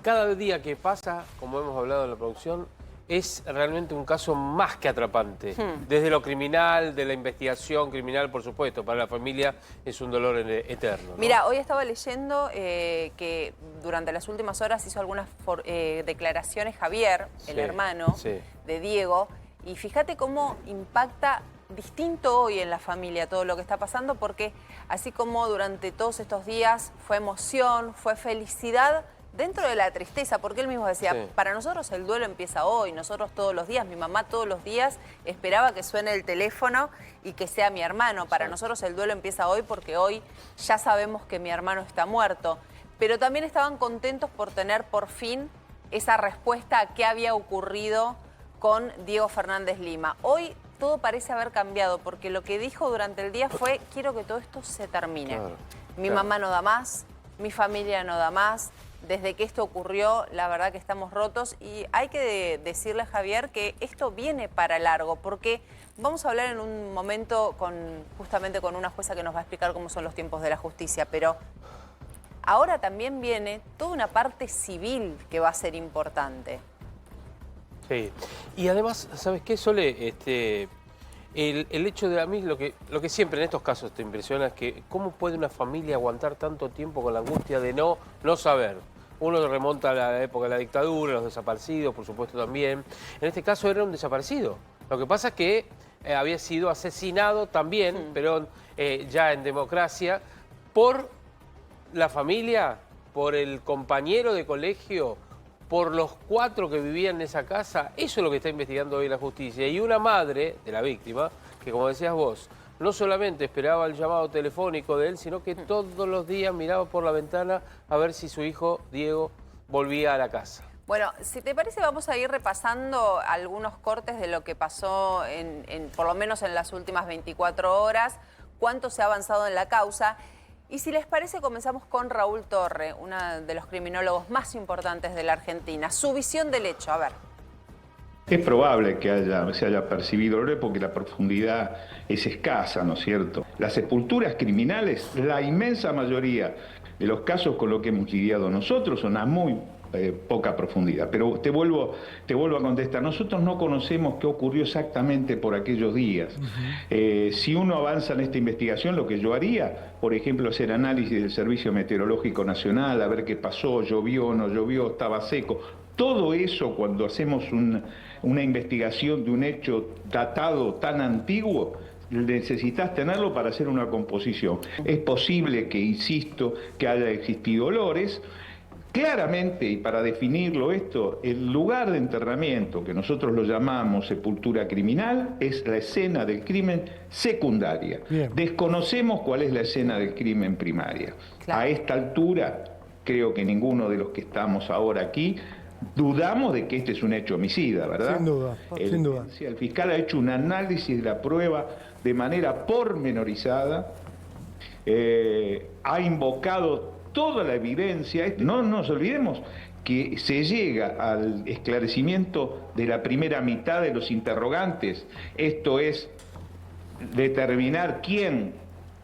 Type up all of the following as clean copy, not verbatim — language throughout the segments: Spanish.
cada día que pasa, como hemos hablado en la producción, es realmente un caso más que atrapante. Desde lo criminal, de la investigación criminal, por supuesto, para la familia es un dolor eterno, ¿no? Mira, hoy estaba leyendo que durante las últimas horas hizo algunas declaraciones Javier, el hermano de Diego, y fíjate cómo impacta distinto hoy en la familia todo lo que está pasando, porque así como durante todos estos días fue emoción, fue felicidad, dentro de la tristeza, porque él mismo decía, para nosotros el duelo empieza hoy, nosotros todos los días, mi mamá todos los días esperaba que suene el teléfono y que sea mi hermano. Para nosotros el duelo empieza hoy porque hoy ya sabemos que mi hermano está muerto. Pero también estaban contentos por tener por fin esa respuesta a qué había ocurrido con Diego Fernández Lima. Hoy todo parece haber cambiado, porque lo que dijo durante el día fue, quiero que todo esto se termine. Mi mamá no da más, mi familia no da más. Desde que esto ocurrió, la verdad que estamos rotos y hay que decirle a Javier que esto viene para largo, porque vamos a hablar en un momento justamente con una jueza que nos va a explicar cómo son los tiempos de la justicia, pero ahora también viene toda una parte civil que va a ser importante. Sí, y además, ¿sabes qué, Sole? El hecho de a mí, lo que siempre en estos casos te impresiona es que cómo puede una familia aguantar tanto tiempo con la angustia de no saber. Uno remonta a la época de la dictadura, los desaparecidos, por supuesto también. En este caso era un desaparecido. Lo que pasa es que había sido asesinado también, pero ya en democracia, por la familia, por el compañero de colegio, por los 4 que vivían en esa casa. Eso es lo que está investigando hoy la justicia. Y una madre de la víctima, que como decías vos, no solamente esperaba el llamado telefónico de él, sino que todos los días miraba por la ventana a ver si su hijo, Diego, volvía a la casa. Bueno, si te parece, vamos a ir repasando algunos cortes de lo que pasó, por lo menos en las últimas 24 horas, cuánto se ha avanzado en la causa. Y si les parece, comenzamos con Raúl Torre, uno de los criminólogos más importantes de la Argentina. Su visión del hecho, a ver. Es probable que se haya percibido el dolor porque la profundidad es escasa, ¿no es cierto? Las sepulturas criminales, la inmensa mayoría de los casos con los que hemos lidiado nosotros son a muy poca profundidad. Pero te vuelvo a contestar, nosotros no conocemos qué ocurrió exactamente por aquellos días. Si uno avanza en esta investigación, lo que yo haría, por ejemplo, hacer análisis del Servicio Meteorológico Nacional, a ver qué pasó, llovió, no llovió, estaba seco. Todo eso, cuando hacemos una investigación de un hecho datado tan antiguo, necesitas tenerlo para hacer una composición. Es posible que, insisto, que haya existido olores. Claramente, y para definirlo esto, el lugar de enterramiento, que nosotros lo llamamos sepultura criminal, es la escena del crimen secundaria. Bien. Desconocemos cuál es la escena del crimen primaria. Claro. A esta altura, creo que ninguno de los que estamos ahora aquí dudamos de que este es un hecho homicida, ¿verdad? Sin duda, sin duda. El fiscal ha hecho un análisis de la prueba de manera pormenorizada, ha invocado toda la evidencia. No nos olvidemos que se llega al esclarecimiento de la primera mitad de los interrogantes. Esto es determinar quién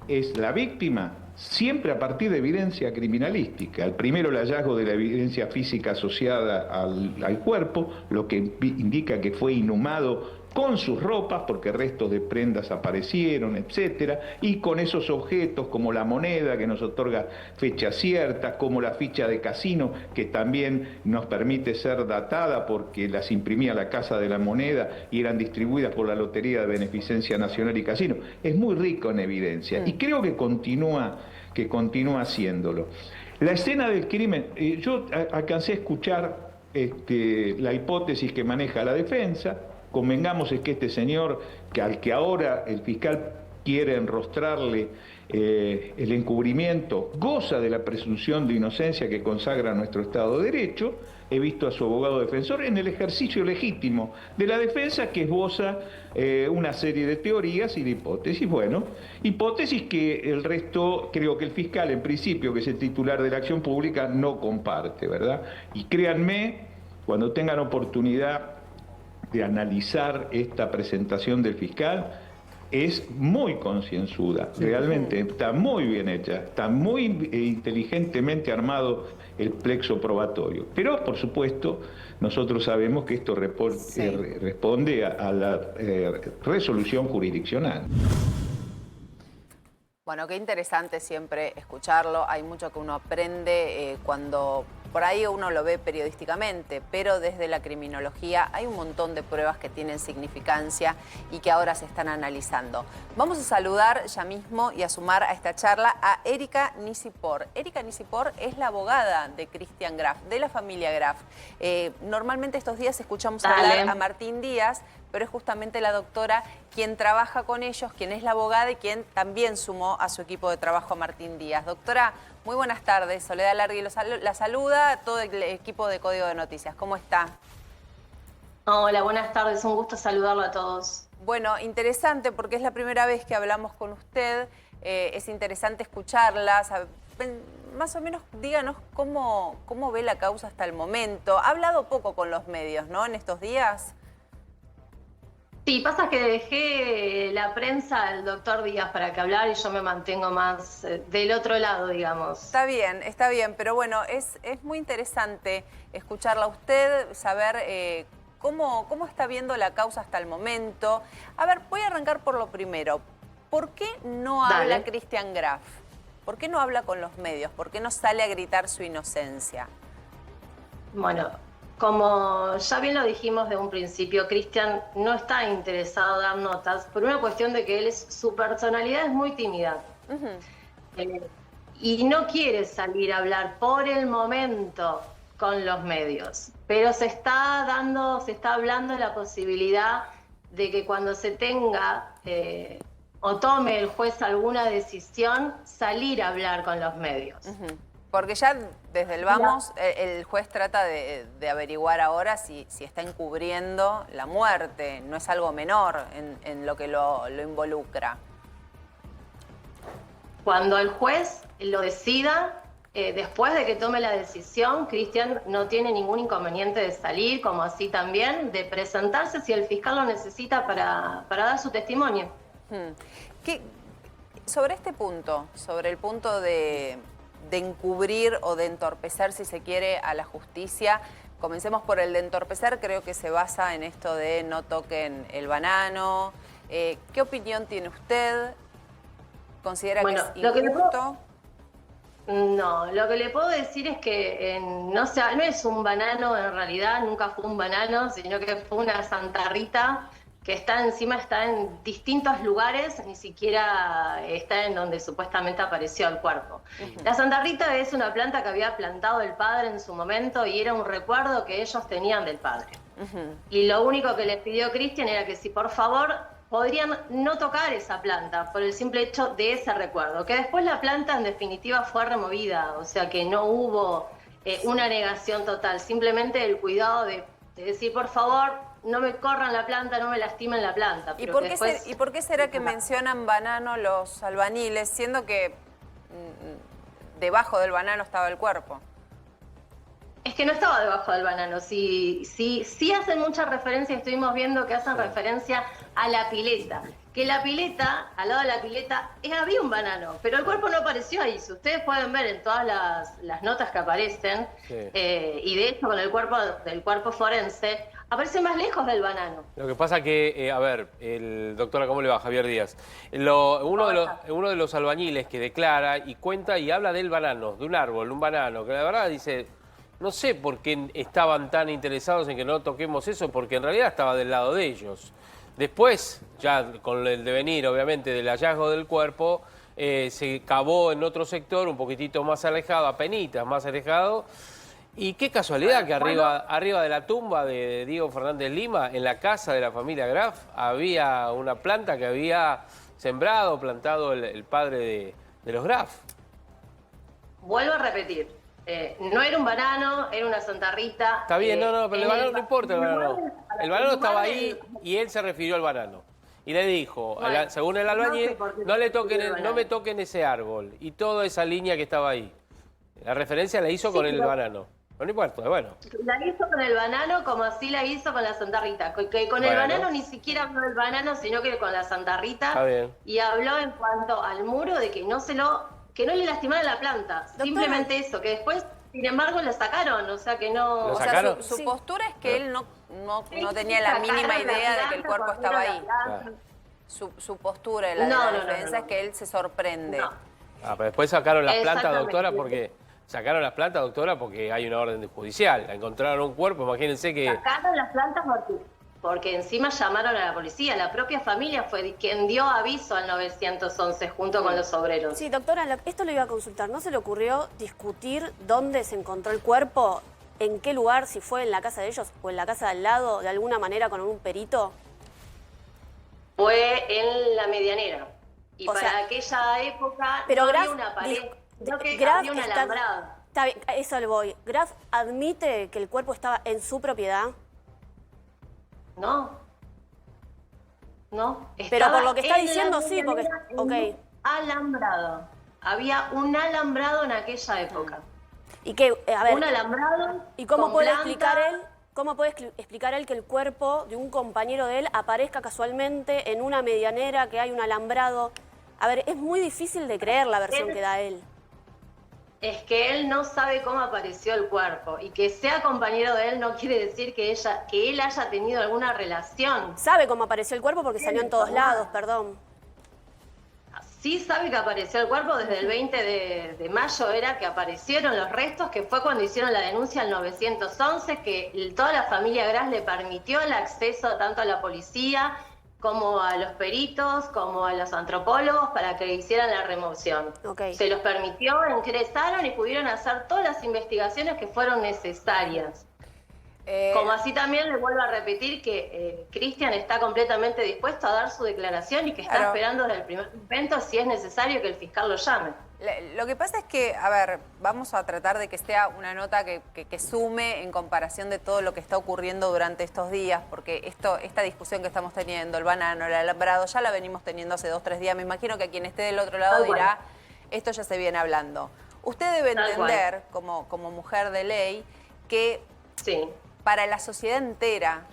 es la víctima, siempre a partir de evidencia criminalística. El primero, el hallazgo de la evidencia física asociada al cuerpo, lo que indica que fue inhumado con sus ropas, porque restos de prendas aparecieron, etcétera, y con esos objetos como la moneda que nos otorga fecha cierta, como la ficha de casino que también nos permite ser datada porque las imprimía la Casa de la Moneda y eran distribuidas por la Lotería de Beneficencia Nacional y Casino. Es muy rico en evidencia y creo que continúa haciéndolo. La escena del crimen, yo alcancé a escuchar la hipótesis que maneja la defensa. Convengamos es que este señor, al que ahora el fiscal quiere enrostrarle el encubrimiento, goza de la presunción de inocencia que consagra nuestro Estado de Derecho. He visto a su abogado defensor en el ejercicio legítimo de la defensa, que esboza una serie de teorías y de hipótesis. Bueno, hipótesis que el resto, creo que el fiscal en principio, que es el titular de la acción pública, no comparte, ¿verdad? Y créanme, cuando tengan oportunidad de analizar esta presentación del fiscal, es muy concienzuda, realmente está muy bien hecha, está muy inteligentemente armado el plexo probatorio. Pero, por supuesto, nosotros sabemos que esto responde a la resolución jurisdiccional. Bueno, qué interesante siempre escucharlo. Hay mucho que uno aprende cuando por ahí uno lo ve periodísticamente, pero desde la criminología hay un montón de pruebas que tienen significancia y que ahora se están analizando. Vamos a saludar ya mismo y a sumar a esta charla a Erika Nisipor. Erika Nisipor es la abogada de Cristian Graf, de la familia Graf. Normalmente estos días escuchamos hablar a Martín Díaz, pero es justamente la doctora quien trabaja con ellos, quien es la abogada y quien también sumó a su equipo de trabajo a Martín Díaz. Doctora, muy buenas tardes. Soledad Largui la saluda, a todo el equipo de Código de Noticias. ¿Cómo está? Hola, buenas tardes. Un gusto saludarlo a todos. Bueno, interesante porque es la primera vez que hablamos con usted. Es interesante escucharla. Más o menos díganos cómo ve la causa hasta el momento. Ha hablado poco con los medios, ¿no?, en estos días. Sí, pasa que dejé la prensa al doctor Díaz para que hablar y yo me mantengo más del otro lado, digamos. Está bien, pero bueno, es muy interesante escucharla a usted, saber cómo está viendo la causa hasta el momento. A ver, voy a arrancar por lo primero. ¿Por qué no habla Cristian Graf? ¿Por qué no habla con los medios? ¿Por qué no sale a gritar su inocencia? Bueno, como ya bien lo dijimos de un principio, Cristian no está interesado en dar notas por una cuestión de que su personalidad es muy tímida. Y no quiere salir a hablar por el momento con los medios. Pero se está hablando de la posibilidad de que cuando se tenga o tome el juez alguna decisión, salir a hablar con los medios. Porque ya desde el vamos, el juez trata de averiguar ahora si está encubriendo la muerte. No es algo menor en lo que lo involucra. Cuando el juez lo decida, después de que tome la decisión, Cristian no tiene ningún inconveniente de salir, como así también de presentarse si el fiscal lo necesita para dar su testimonio. Sobre este punto, sobre el punto de encubrir o de entorpecer, si se quiere, a la justicia. Comencemos por el de entorpecer, creo que se basa en esto de no toquen el banano. ¿Qué opinión tiene usted? ¿Considera que es injusto? No, lo que le puedo decir es que no es un banano en realidad, nunca fue un banano, sino que fue una Santa Rita que está en distintos lugares, ni siquiera está en donde supuestamente apareció el cuerpo. La Santa Rita es una planta que había plantado el padre en su momento y era un recuerdo que ellos tenían del padre. Y lo único que les pidió Cristian era que si por favor podrían no tocar esa planta por el simple hecho de ese recuerdo, que después la planta en definitiva fue removida, o sea que no hubo una negación total, simplemente el cuidado de decir por favor no me corran la planta, no me lastimen la planta. ¿Y por qué será que mencionan banano los albañiles, siendo que debajo del banano estaba el cuerpo? Es que no estaba debajo del banano. Sí hacen mucha referencia, estuvimos viendo que hacen referencia a la pileta. Que la pileta, al lado de la pileta, había un banano, pero el cuerpo no apareció ahí. Si ustedes pueden ver en todas las notas que aparecen, y de hecho con el cuerpo forense, aparece más lejos del banano. Lo que pasa que, a ver, doctora, ¿cómo le va? Javier Díaz. Uno de los albañiles que declara y cuenta y habla del banano, de un árbol, un banano, que la verdad dice, no sé por qué estaban tan interesados en que no toquemos eso, porque en realidad estaba del lado de ellos. Después, ya con el devenir, obviamente, del hallazgo del cuerpo, se cavó en otro sector, un poquitito más alejado, apenitas más alejado. Y qué casualidad que arriba de la tumba de Diego Fernández Lima, en la casa de la familia Graf, había una planta que había sembrado, plantado el padre de los Graf. Vuelvo a repetir, no era un banano, era una Santa Rita. Está bien, pero el banano no importa, el banano. El banano estaba ahí y él se refirió al banano. Y le dijo, según el albañil, no me toquen ese árbol y toda esa línea que estaba ahí. La referencia la hizo con el banano. No importa, bueno. La hizo con el banano como así la hizo con la Santa Rita. Que con el banano ni siquiera habló del banano, sino que con la Santa Rita. Está bien. Y habló en cuanto al muro de que no le lastimara la planta. Doctora. Simplemente eso, que después, sin embargo, lo sacaron. O sea, que no... ¿Lo sacaron? O sea, su postura es que él no tenía la mínima idea de que el cuerpo estaba ahí. Claro. Su postura de la defensa es que él se sorprende. Pero después sacaron las plantas, doctora, porque... Sacaron las plantas, doctora, porque hay una orden judicial. Encontraron un cuerpo, imagínense que... Sacaron las plantas porque encima llamaron a la policía. La propia familia fue quien dio aviso al 911 junto con los obreros. Sí, doctora, esto lo iba a consultar. ¿No se le ocurrió discutir dónde se encontró el cuerpo? ¿En qué lugar? Si fue en la casa de ellos o en la casa de al lado, de alguna manera con un perito. Fue en la medianera. Y para aquella época no había una pared. Creo que había un alambrado. Está bien, a eso le voy. ¿Graf admite que el cuerpo estaba en su propiedad? No. Pero por lo que está diciendo, sí, porque... Okay. Alambrado. Había un alambrado en aquella época. ¿Y qué? A ver, un alambrado. ¿Y cómo puede planta. explicar él? ¿Cómo puede explicar él que el cuerpo de un compañero de él aparezca casualmente en una medianera, que hay un alambrado? A ver, es muy difícil de creer la versión que da él. Es que él no sabe cómo apareció el cuerpo, y que sea compañero de él no quiere decir que él haya tenido alguna relación. Sabe cómo apareció el cuerpo porque salió en todos lados, perdón. Sí sabe que apareció el cuerpo desde el 20 de mayo, era que aparecieron los restos, que fue cuando hicieron la denuncia al 911, que toda la familia Gras le permitió el acceso tanto a la policía como a los peritos, como a los antropólogos, para que hicieran la remoción. Okay. Se los permitió, ingresaron y pudieron hacer todas las investigaciones que fueron necesarias. Como así también le vuelvo a repetir que Cristian está completamente dispuesto a dar su declaración y que está esperando desde el primer momento si es necesario que el fiscal lo llame. Lo que pasa es que, a ver, vamos a tratar de que sea una nota que sume en comparación de todo lo que está ocurriendo durante estos días, porque esta discusión que estamos teniendo, el banano, el alambrado, ya la venimos teniendo hace 2 o 3 días. Me imagino que quien esté del otro lado dirá, esto ya se viene hablando. Usted debe entender, como mujer de ley, que para la sociedad entera,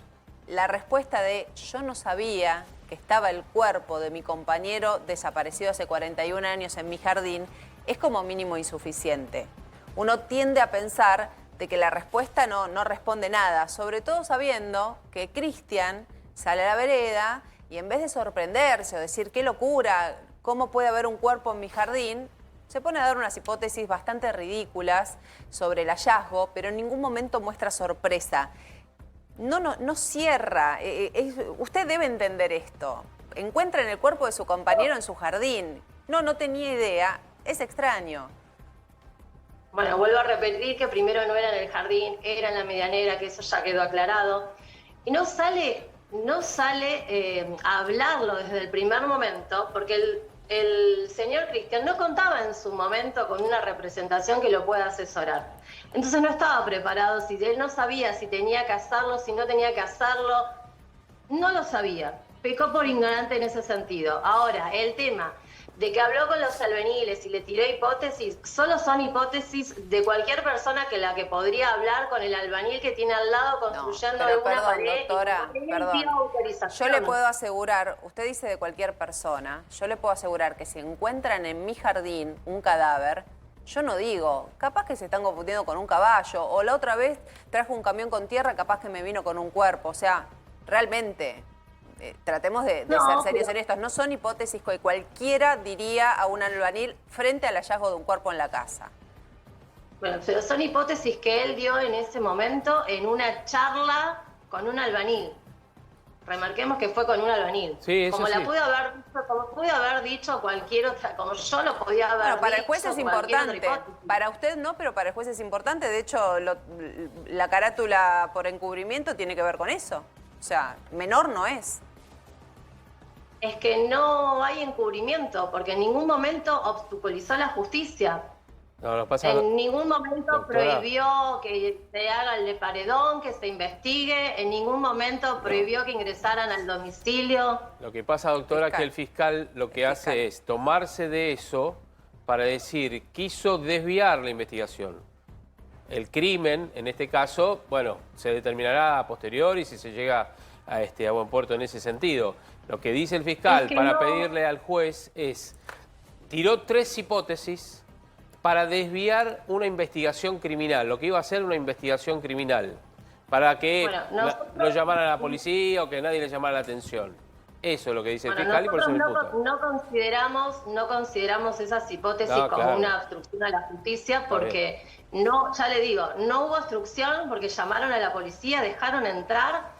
la respuesta de yo no sabía que estaba el cuerpo de mi compañero desaparecido hace 41 años en mi jardín, es como mínimo insuficiente. Uno tiende a pensar de que la respuesta no responde nada, sobre todo sabiendo que Cristian sale a la vereda y en vez de sorprenderse o decir qué locura, cómo puede haber un cuerpo en mi jardín, se pone a dar unas hipótesis bastante ridículas sobre el hallazgo, pero en ningún momento muestra sorpresa. No cierra. Usted debe entender esto. Encuentran el cuerpo de su compañero en su jardín. No tenía idea. Es extraño. Bueno, vuelvo a repetir que primero no era en el jardín, era en la medianera, que eso ya quedó aclarado. Y no sale a hablarlo desde el primer momento, porque el señor Cristian no contaba en su momento con una representación que lo pueda asesorar. Entonces no estaba preparado, si él no sabía si tenía que hacerlo, si no tenía que hacerlo, no lo sabía. Pecó por ignorante en ese sentido. Ahora, el tema de que habló con los albeniles y le tiró hipótesis, solo son hipótesis de cualquier persona que la que podría hablar con el albañil que tiene al lado construyendo una pared. Doctora, yo le puedo asegurar, usted dice de cualquier persona, yo le puedo asegurar que si encuentran en mi jardín un cadáver, yo no digo, capaz que se están confundiendo con un caballo, o la otra vez trajo un camión con tierra, capaz que me vino con un cuerpo. O sea, realmente, tratemos de ser serios en esto. No son hipótesis que cualquiera diría a un albañil frente al hallazgo de un cuerpo en la casa. Bueno, pero son hipótesis que él dio en ese momento en una charla con un albañil. Remarquemos que fue con un albañil. Sí, eso como pude haber dicho cualquier otra, como yo lo podía haber dicho. Para el juez es importante. Para usted no, pero para el juez es importante. De hecho, la carátula por encubrimiento tiene que ver con eso. O sea, menor no es. Es que no hay encubrimiento, porque en ningún momento obstaculizó la justicia. En ningún momento prohibió que se haga el de paredón, que se investigue, en ningún momento prohibió que ingresaran al domicilio. Lo que pasa, doctora, que el fiscal lo que hace es tomarse de eso para decir, quiso desviar la investigación. el crimen, en este caso, bueno, se determinará a posteriori si se llega a buen puerto en ese sentido. Lo que dice el fiscal para pedirle al juez es, tiró 3 hipótesis para desviar una investigación criminal, lo que iba a ser una investigación criminal, para que no llamaran a la policía o que nadie le llamara la atención. Eso es lo que dice el fiscal y por eso me imputa. No consideramos esas hipótesis como una obstrucción a la justicia porque ya le digo, no hubo obstrucción porque llamaron a la policía, dejaron entrar,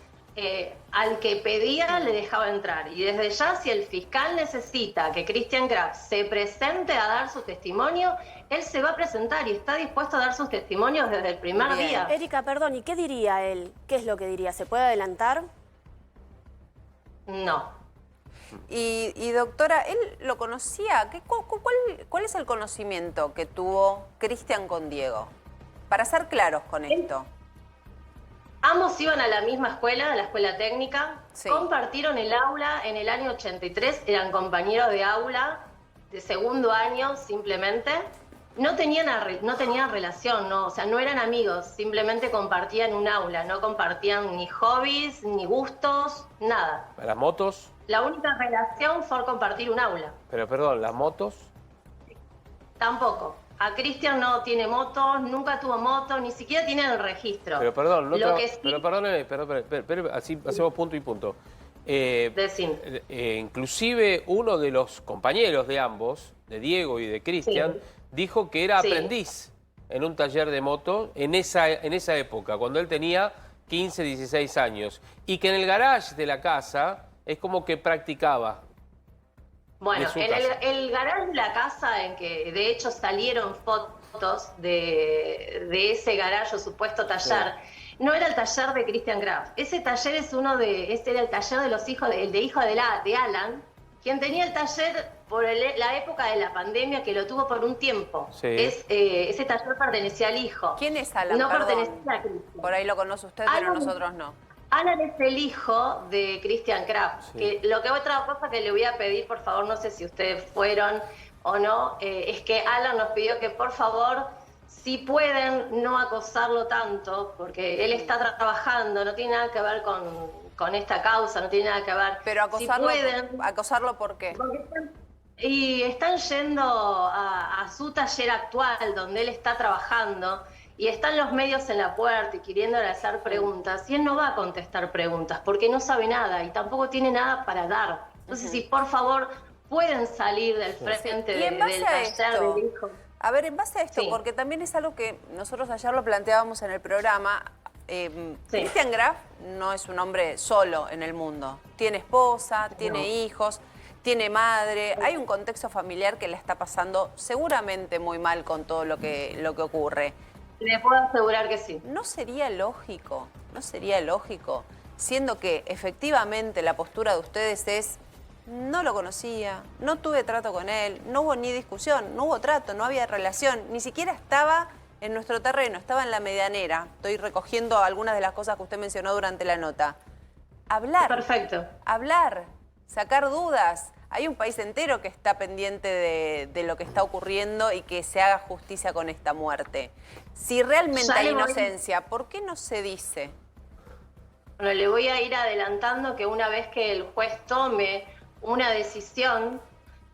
al que pedía le dejaba entrar. Y desde ya, si el fiscal necesita que Christian Graf se presente a dar su testimonio, él se va a presentar y está dispuesto a dar sus testimonios desde el primer día. Erika, perdón, ¿y qué diría él? ¿Qué es lo que diría? ¿Se puede adelantar? No. Y doctora, ¿él lo conocía? ¿Cuál es el conocimiento que tuvo Christian con Diego? Para ser claros con esto. Ambos iban a la misma escuela, a la escuela técnica, compartieron el aula en el año 83, eran compañeros de aula de segundo año simplemente. No tenían relación, o sea, no eran amigos, simplemente compartían un aula, no compartían ni hobbies, ni gustos, nada. ¿Las motos? La única relación fue compartir un aula. Pero perdón, ¿las motos? Tampoco. A Christian no tiene motos, nunca tuvo moto, ni siquiera tiene el registro. Pero perdón, pero perdóneme, pero así hacemos punto y punto. Inclusive uno de los compañeros de ambos, de Diego y de Christian, dijo que era aprendiz en un taller de moto en esa época, cuando él tenía 15, 16 años. Y que en el garage de la casa es como que practicaba. Bueno, en el garage de la casa, en que de hecho salieron fotos de ese garage o supuesto taller, no era el taller de Christian Graf. Ese taller ese era el taller de los hijos, el hijo de Alan, quien tenía el taller por la época de la pandemia, que lo tuvo por un tiempo. Ese taller pertenecía al hijo. ¿Quién es Alan? No pertenecía a Christian. Por ahí lo conoce usted, pero nosotros no. Alan es el hijo de Christian Graf. Otra cosa que le voy a pedir, por favor, no sé si ustedes fueron o no, es que Alan nos pidió que, por favor, si pueden, no acosarlo tanto, porque él está trabajando, no tiene nada que ver con esta causa, no tiene nada que ver. Pero acosarlo, si pueden, ¿acosarlo por qué? Y están yendo a su taller actual, donde él está trabajando, y están los medios en la puerta y queriéndole hacer preguntas, y él no va a contestar preguntas porque no sabe nada y tampoco tiene nada para dar. Entonces, si por favor pueden salir del frente del taller del hijo. A ver, en base a esto, porque también es algo que nosotros ayer lo planteábamos en el programa, Christian Graf no es un hombre solo en el mundo. Tiene esposa, tiene hijos, tiene madre, hay un contexto familiar que le está pasando seguramente muy mal con todo lo que ocurre. Le puedo asegurar que sí. ¿No sería lógico, siendo que efectivamente la postura de ustedes es, no lo conocía, no tuve trato con él, no hubo ni discusión, no hubo trato, no había relación, ni siquiera estaba en nuestro terreno, estaba en la medianera? Estoy recogiendo algunas de las cosas que usted mencionó durante la nota. Hablar. Perfecto. Hablar, sacar dudas. Hay un país entero que está pendiente de lo que está ocurriendo y que se haga justicia con esta muerte. Si realmente hay inocencia, ¿por qué no se dice? Bueno, le voy a ir adelantando que una vez que el juez tome una decisión,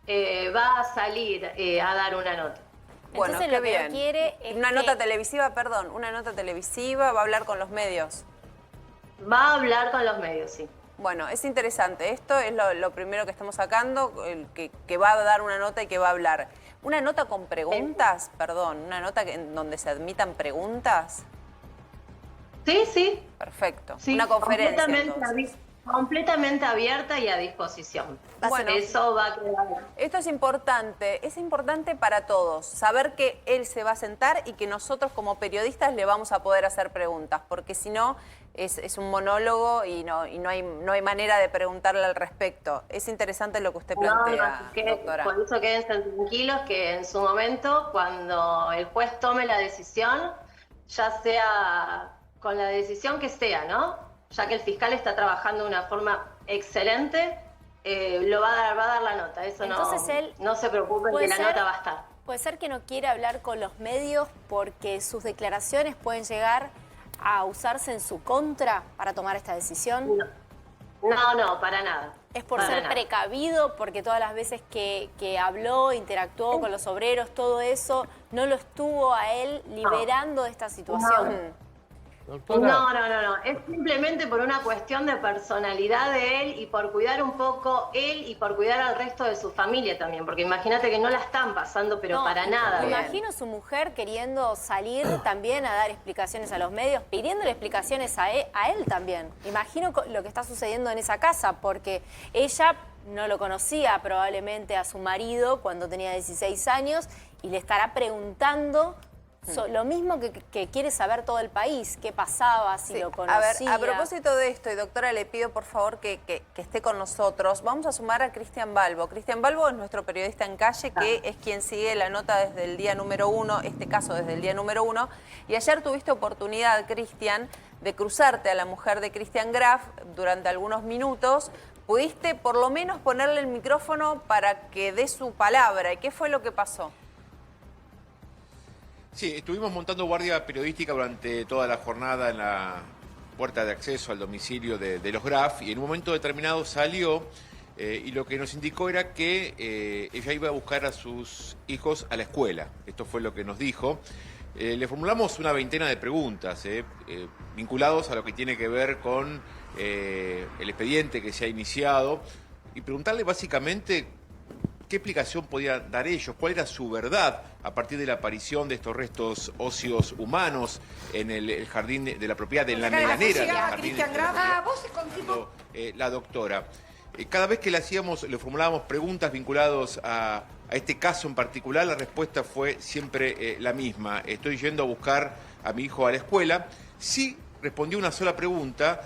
va a salir a dar una nota. Bueno, entonces lo que quiere es una nota televisiva, va a hablar con los medios. Va a hablar con los medios, sí. Bueno, es interesante. Esto es lo primero que estamos sacando, que va a dar una nota y que va a hablar. ¿Una nota con preguntas? Perdón, ¿una nota en donde se admitan preguntas? Sí, sí. Perfecto. Sí, una conferencia, completamente abierta y a disposición. Bueno, eso va a quedar. Esto es importante para todos, saber que él se va a sentar y que nosotros como periodistas le vamos a poder hacer preguntas, porque si no es un monólogo y no hay manera de preguntarle al respecto. Es interesante lo que usted plantea, doctora. Por eso quédense tranquilos que en su momento, cuando el juez tome la decisión, ya sea con la decisión que sea, ¿no? Ya que el fiscal está trabajando de una forma excelente, va a dar la nota. Eso. Entonces no se preocupen que la nota va a estar. Puede ser que no quiera hablar con los medios porque sus declaraciones pueden llegar a usarse en su contra para tomar esta decisión. No, para nada. ¿Es por ser precavido? Porque todas las veces que habló, interactuó con los obreros, todo eso, no lo estuvo a él liberando de esta situación. No. Es simplemente por una cuestión de personalidad de él y por cuidar un poco él y por cuidar al resto de su familia también. Porque imagínate que no la están pasando, pero para nada. Me imagino su mujer queriendo salir también a dar explicaciones a los medios, pidiéndole explicaciones a él también. Imagino lo que está sucediendo en esa casa, porque ella no lo conocía probablemente a su marido cuando tenía 16 años y le estará preguntando lo mismo que quiere saber todo el país, qué pasaba, si lo conocía. A ver, a propósito de esto, y doctora, le pido por favor que esté con nosotros. Vamos a sumar a Cristian Balbo. Cristian Balbo es nuestro periodista en calle, que es quien sigue la nota desde el día número 1, este caso desde el día número 1. Y ayer tuviste oportunidad, Cristian, de cruzarte a la mujer de Christian Graf durante algunos minutos. ¿Pudiste por lo menos ponerle el micrófono para que dé su palabra? ¿Y qué fue lo que pasó? Sí, estuvimos montando guardia periodística durante toda la jornada en la puerta de acceso al domicilio de los Graf, y en un momento determinado salió y lo que nos indicó era que ella iba a buscar a sus hijos a la escuela. Esto fue lo que nos dijo. Le formulamos una veintena de preguntas vinculados a lo que tiene que ver con el expediente que se ha iniciado y preguntarle básicamente qué explicación podían dar ellos, cuál era su verdad a partir de la aparición de estos restos óseos humanos en el jardín de la propiedad, en la medianera del jardín de la doctora. Cada vez que le formulábamos preguntas vinculadas a este caso en particular, la respuesta fue siempre la misma. Estoy yendo a buscar a mi hijo a la escuela. Sí respondió una sola pregunta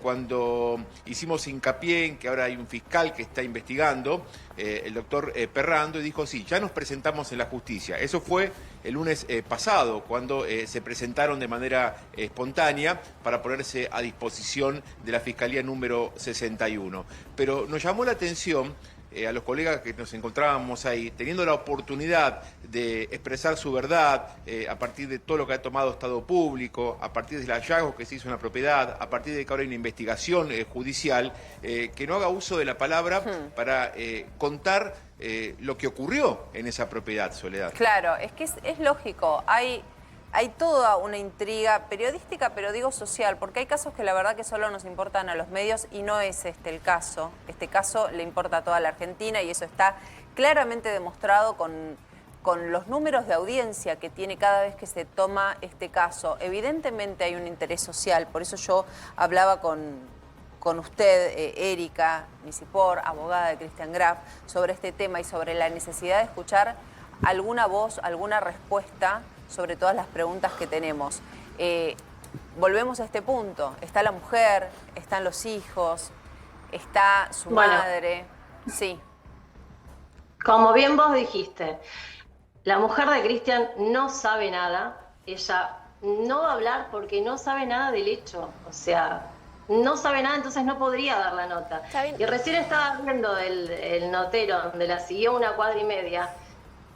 cuando hicimos hincapié en que ahora hay un fiscal que está investigando, el doctor Perrando, y dijo, sí, ya nos presentamos en la justicia. Eso fue el lunes pasado, cuando se presentaron de manera espontánea para ponerse a disposición de la Fiscalía número 61. Pero nos llamó la atención a los colegas que nos encontrábamos ahí, teniendo la oportunidad de expresar su verdad a partir de todo lo que ha tomado Estado Público, a partir del hallazgo que se hizo en la propiedad, a partir de que ahora hay una investigación judicial, que no haga uso de la palabra para contar lo que ocurrió en esa propiedad, Soledad. Claro, es que es lógico, hay toda una intriga periodística, pero digo social, porque hay casos que la verdad que solo nos importan a los medios y no es este el caso. Este caso le importa a toda la Argentina y eso está claramente demostrado con los números de audiencia que tiene cada vez que se toma este caso. Evidentemente hay un interés social, por eso yo hablaba con usted, Erika Nisipor, abogada de Christian Graf, sobre este tema y sobre la necesidad de escuchar alguna voz, alguna respuesta sobre todas las preguntas que tenemos. Volvemos a este punto. Está la mujer, están los hijos, está su madre. Sí. Como bien vos dijiste, la mujer de Christian no sabe nada. Ella no va a hablar porque no sabe nada del hecho. O sea, no sabe nada, entonces no podría dar la nota. Y recién estaba viendo el notero, donde la siguió 1,5 cuadras.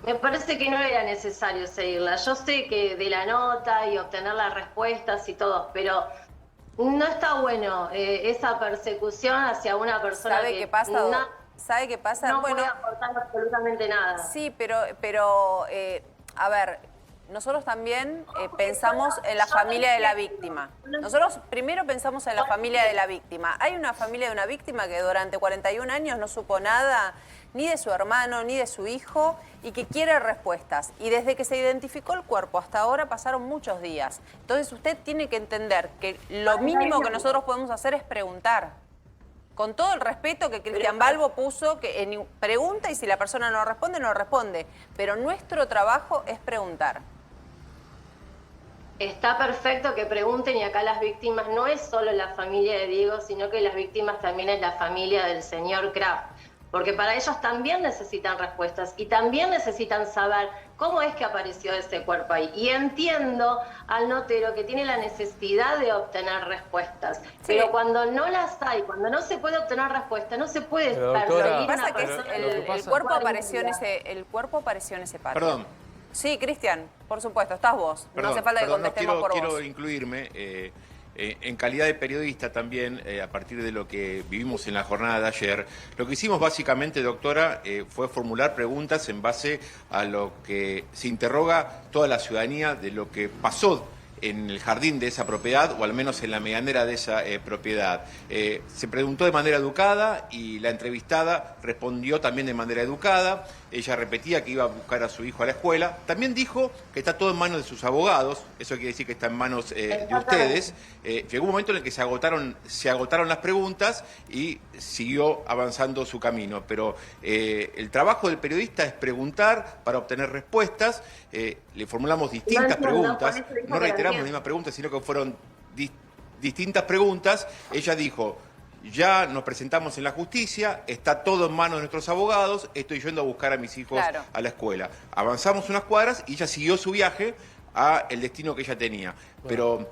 Me parece que no era necesario seguirla. Yo sé que de la nota y obtener las respuestas y todo, pero no está bueno esa persecución hacia una persona ¿Sabe qué pasa? ¿Sabe qué pasa? No puede aportar absolutamente nada. Sí, pero a ver, nosotros también pensamos en la familia de la víctima. Nosotros primero pensamos en la familia de la víctima. Hay una familia de una víctima que durante 41 años no supo nada ni de su hermano, ni de su hijo, y que quiere respuestas. Y desde que se identificó el cuerpo hasta ahora pasaron muchos días. Entonces usted tiene que entender que lo mínimo que nosotros podemos hacer es preguntar. Con todo el respeto que Cristian Balbo puso, que pregunta y si la persona no responde, no responde. Pero nuestro trabajo es preguntar. Está perfecto que pregunten, y acá las víctimas no es solo la familia de Diego, sino que las víctimas también es la familia del señor Graf. porque para ellos también necesitan respuestas y también necesitan saber cómo es que apareció ese cuerpo ahí. Y entiendo al notero que tiene la necesidad de obtener respuestas, pero cuando no las hay, cuando no se puede obtener respuestas, no se puede perseguir a una persona. El cuerpo apareció en ese patio. Perdón. Sí, Cristian, por supuesto, estás vos. Perdón, no hace falta que contestemos por vos. Quiero incluirme, en calidad de periodista también, a partir de lo que vivimos en la jornada de ayer. Lo que hicimos básicamente, doctora, fue formular preguntas en base a lo que se interroga toda la ciudadanía de lo que pasó en el jardín de esa propiedad, o al menos en la medianera de esa propiedad. Se preguntó de manera educada y la entrevistada respondió también de manera educada. Ella repetía que iba a buscar a su hijo a la escuela. También dijo que está todo en manos de sus abogados. Eso quiere decir que está en manos de ustedes. Llegó un momento en el que se agotaron las preguntas y siguió avanzando su camino. Pero el trabajo del periodista es preguntar para obtener respuestas. Le formulamos distintas preguntas. No reiteramos la misma pregunta, sino que fueron distintas preguntas. Ella dijo: ya nos presentamos en la justicia, está todo en manos de nuestros abogados, estoy yendo a buscar a mis hijos a la escuela. Avanzamos unas cuadras y ella siguió su viaje a el destino que ella tenía. Pero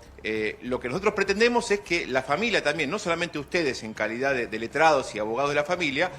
lo que nosotros pretendemos es que la familia también, no solamente ustedes en calidad de letrados y abogados de la familia,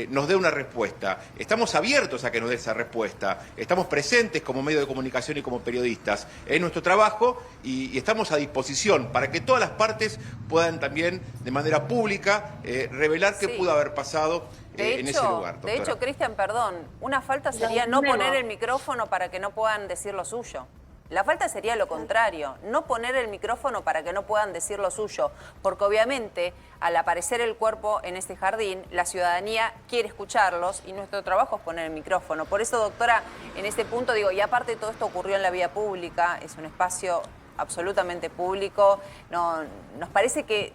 nos dé una respuesta. Estamos abiertos a que nos dé esa respuesta. Estamos presentes como medio de comunicación y como periodistas en nuestro trabajo y estamos a disposición para que todas las partes puedan también de manera pública revelar qué pudo haber pasado en ese lugar. Doctora. De hecho, Cristian, perdón, una falta sería no poner el micrófono para que no puedan decir lo suyo. La falta sería lo contrario, no poner el micrófono para que no puedan decir lo suyo, porque obviamente al aparecer el cuerpo en este jardín, la ciudadanía quiere escucharlos y nuestro trabajo es poner el micrófono. Por eso, doctora, en este punto digo, y aparte todo esto ocurrió en la vía pública, es un espacio absolutamente público, nos parece que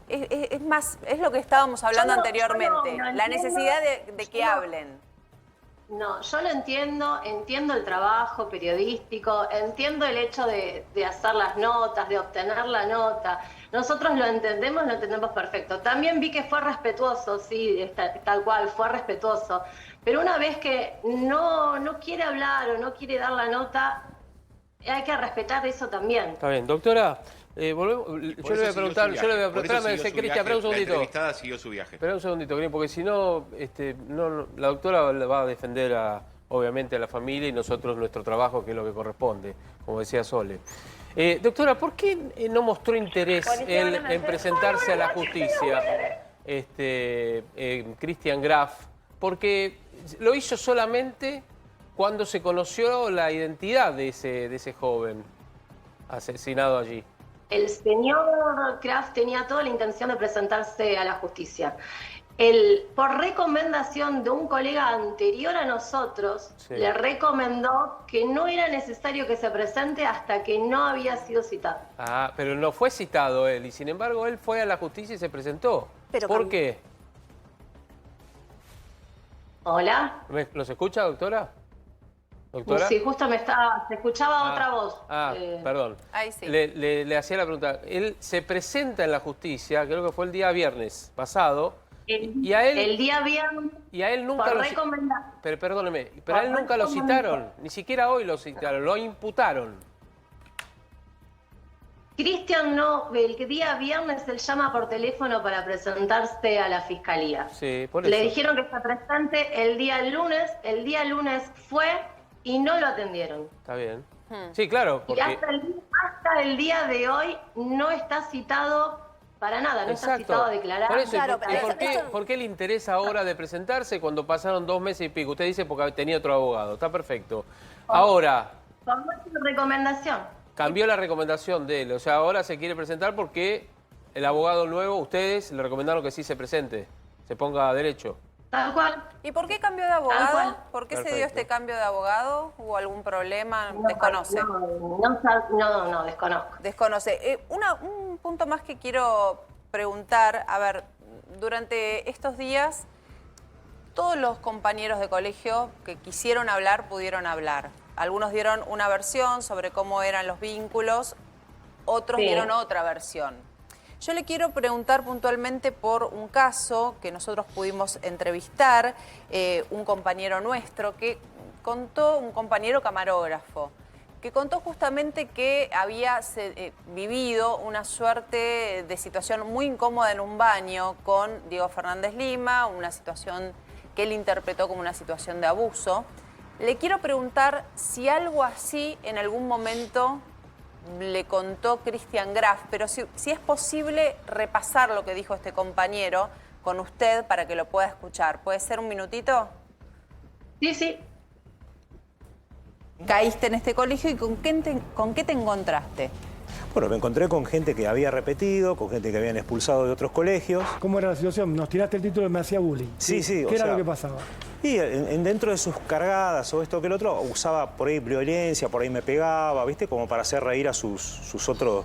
es lo que estábamos hablando anteriormente, la necesidad de que hablen. No, yo lo entiendo el trabajo periodístico, entiendo el hecho de hacer las notas, de obtener la nota. Nosotros lo entendemos perfecto. También vi que fue respetuoso, sí, tal cual, fue respetuoso. Pero una vez que no quiere hablar o no quiere dar la nota, hay que respetar eso también. Está bien, doctora. Volvemos. Yo le voy a preguntar, me dice Cristian, espera un segundito. La entrevistada siguió su viaje. Espera un segundito, porque si no, la doctora le va a defender obviamente a la familia y nosotros nuestro trabajo, que es lo que corresponde, como decía Sole. Doctora, ¿por qué no mostró interés en presentarse a la justicia Cristian Graf? Porque lo hizo solamente cuando se conoció la identidad de ese joven asesinado allí. El señor Graf tenía toda la intención de presentarse a la justicia. Por recomendación de un colega anterior a nosotros, le recomendó que no era necesario que se presente hasta que no había sido citado. Ah, pero no fue citado él, y sin embargo él fue a la justicia y se presentó. ¿Por qué? ¿Hola? ¿Nos escucha, doctora? ¿Doctora? Sí, justo se escuchaba otra voz. Perdón. Ahí sí. Le hacía la pregunta. Él se presenta en la justicia, creo que fue el día viernes pasado. Y a él, el día viernes. Y a él nunca pero perdóneme, pero a él nunca lo citaron. Ni siquiera hoy lo citaron, lo imputaron. Cristian el día viernes él llama por teléfono para presentarse a la fiscalía. Sí, por eso. Le dijeron que se presente el día lunes fue y no lo atendieron. Está bien. Sí, claro. Porque... Y hasta el día de hoy no está citado para nada, no está citado a declarar. Por eso, claro, ¿por qué le interesa ahora de presentarse cuando pasaron 2 meses y pico? Usted dice porque tenía otro abogado, está perfecto. Ahora... Por nuestra recomendación. Cambió la recomendación de él, o sea, ahora se quiere presentar porque el abogado nuevo, ustedes le recomendaron que sí se presente, se ponga derecho. Tal cual. ¿Y por qué cambió de abogado? ¿Por qué se dio este cambio de abogado? ¿Hubo algún problema? ¿Desconoce? No, desconozco. Desconoce. Un punto más que quiero preguntar, a ver, durante estos días todos los compañeros de colegio que quisieron hablar pudieron hablar. Algunos dieron una versión sobre cómo eran los vínculos, otros dieron otra versión. Yo le quiero preguntar puntualmente por un caso que nosotros pudimos entrevistar, un compañero nuestro que contó, un compañero camarógrafo, que contó justamente que había vivido una suerte de situación muy incómoda en un baño con Diego Fernández Lima, una situación que él interpretó como una situación de abuso. Le quiero preguntar si algo así en algún momento le contó Christian Graf, pero si es posible repasar lo que dijo este compañero con usted para que lo pueda escuchar. ¿Puede ser un minutito? Sí, sí. Caíste en este colegio y ¿con qué te encontraste? Bueno, me encontré con gente que había repetido, con gente que habían expulsado de otros colegios. ¿Cómo era la situación? Nos tiraste el título de me hacía bullying. Sí. ¿Qué era lo que pasaba? Y dentro de sus cargadas o esto que el otro, usaba por ahí violencia, por ahí me pegaba, ¿viste? Como para hacer reír a sus otros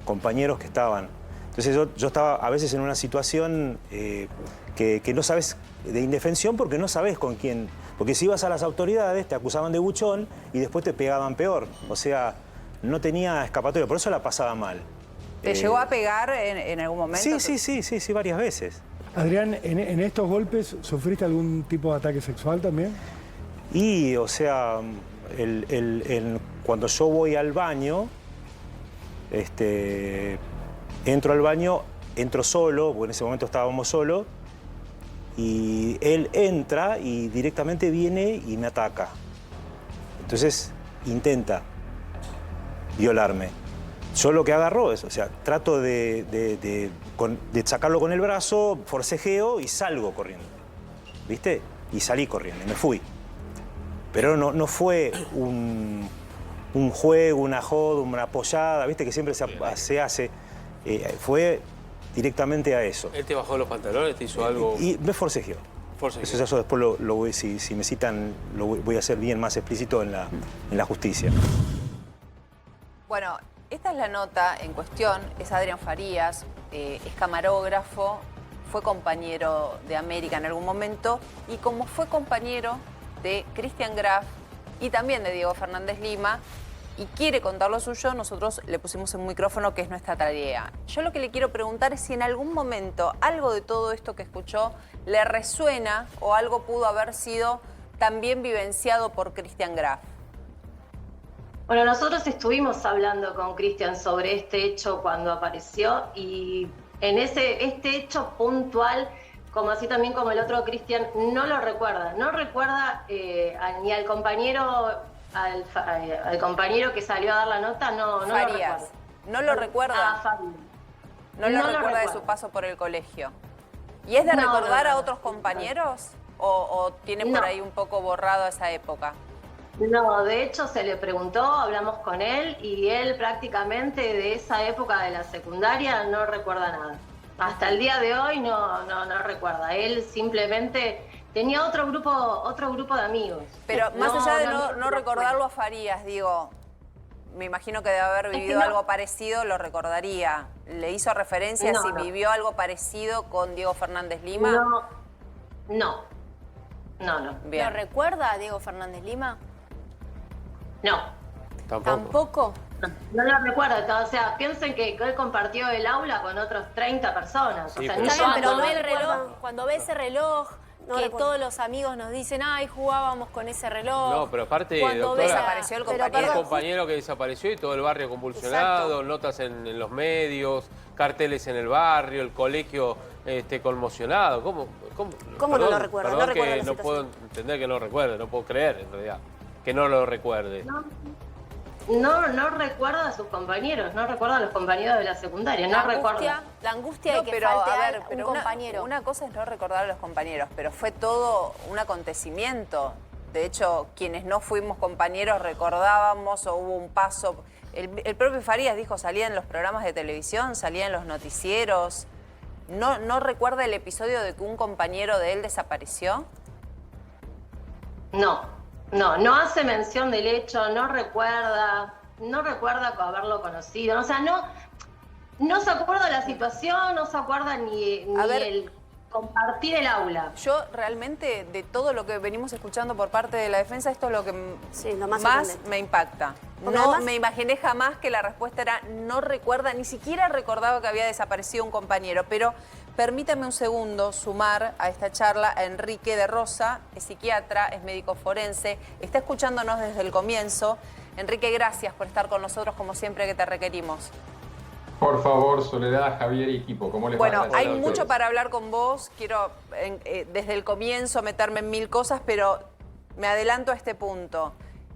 compañeros que estaban. Entonces yo estaba a veces en una situación que no sabes, de indefensión, porque no sabes con quién. Porque si ibas a las autoridades te acusaban de buchón y después te pegaban peor. O sea, no tenía escapatoria, por eso la pasaba mal. ¿Te llegó a pegar en algún momento? Sí, varias veces. Adrián, ¿en estos golpes sufriste algún tipo de ataque sexual también? Y, o sea, cuando yo voy al baño, entro al baño, entro solo, porque en ese momento estábamos solos, y él entra y directamente viene y me ataca. Entonces, intenta violarme. Yo lo que agarro es, o sea, trato de sacarlo con el brazo, forcejeo y salgo corriendo. ¿Viste? Y salí corriendo, y me fui. Pero no fue un juego, una joda, una apoyada, ¿viste? Que siempre se hace. Fue directamente a eso. ¿Él te bajó los pantalones? ¿Te hizo algo? Y me forcejeó. Eso después lo voy, si me citan, lo voy a hacer bien más explícito en la justicia. Bueno, esta es la nota en cuestión, es Adrián Farías, es camarógrafo, fue compañero de América en algún momento y como fue compañero de Christian Graf y también de Diego Fernández Lima y quiere contar lo suyo, nosotros le pusimos un micrófono que es nuestra tarea. Yo lo que le quiero preguntar es si en algún momento algo de todo esto que escuchó le resuena o algo pudo haber sido también vivenciado por Christian Graf. Bueno, nosotros estuvimos hablando con Christian sobre este hecho cuando apareció y en este hecho puntual, como así también como el otro Christian, no lo recuerda. No recuerda ni al compañero, al compañero que salió a dar la nota, no lo recuerda. ¿No lo recuerda? Fabián. ¿No lo recuerda de su paso por el colegio? ¿Y es de recordar a otros compañeros? ¿O tiene por ahí un poco borrado esa época? No, de hecho se le preguntó, hablamos con él y él prácticamente de esa época de la secundaria no recuerda nada. Hasta el día de hoy no recuerda. Él simplemente tenía otro grupo de amigos. Pero más allá de no recordarlo a Farías, digo, me imagino que debe haber vivido algo parecido, lo recordaría. ¿Le hizo referencia si vivió algo parecido con Diego Fernández Lima? No. Bien. ¿Lo recuerda a Diego Fernández Lima? No. ¿Tampoco? No lo recuerdo, o sea, piensen que él compartió el aula con otros 30 personas. Sí, o sea, pero ve el reloj, cuando ve ese reloj, que todos los amigos nos dicen, ay, jugábamos con ese reloj. No, pero aparte, cuando doctora, desapareció el compañero. Un compañero que desapareció y todo el barrio convulsionado, notas en los medios, carteles en el barrio, el colegio conmocionado. ¿Cómo no lo recuerda? Perdón No recuerda que la no situación. puedo entender que no recuerde, no puedo creer en realidad que no lo recuerde. No recuerda a sus compañeros, no recuerda a los compañeros de la secundaria, no recuerda. La angustia de que falte un compañero. Una cosa es no recordar a los compañeros, pero fue todo un acontecimiento. De hecho, quienes no fuimos compañeros recordábamos o hubo un paso. El propio Farías dijo, salía en los programas de televisión, salía en los noticieros. ¿No recuerda el episodio de que un compañero de él desapareció? No hace mención del hecho, no recuerda haberlo conocido, o sea, no se acuerda de la situación, no se acuerda ni compartir el aula. Yo realmente, de todo lo que venimos escuchando por parte de la defensa, esto es lo que más me impacta. No además, me imaginé jamás que la respuesta era no recuerda, ni siquiera recordaba que había desaparecido un compañero. Pero permítame un segundo sumar a esta charla a Enrique de Rosa, es psiquiatra, es médico forense, está escuchándonos desde el comienzo. Enrique, gracias por estar con nosotros como siempre que te requerimos. Por favor, Soledad, Javier y equipo, ¿cómo les va? Bueno, hay mucho para hablar con vos. Quiero desde el comienzo meterme en mil cosas, pero me adelanto a este punto.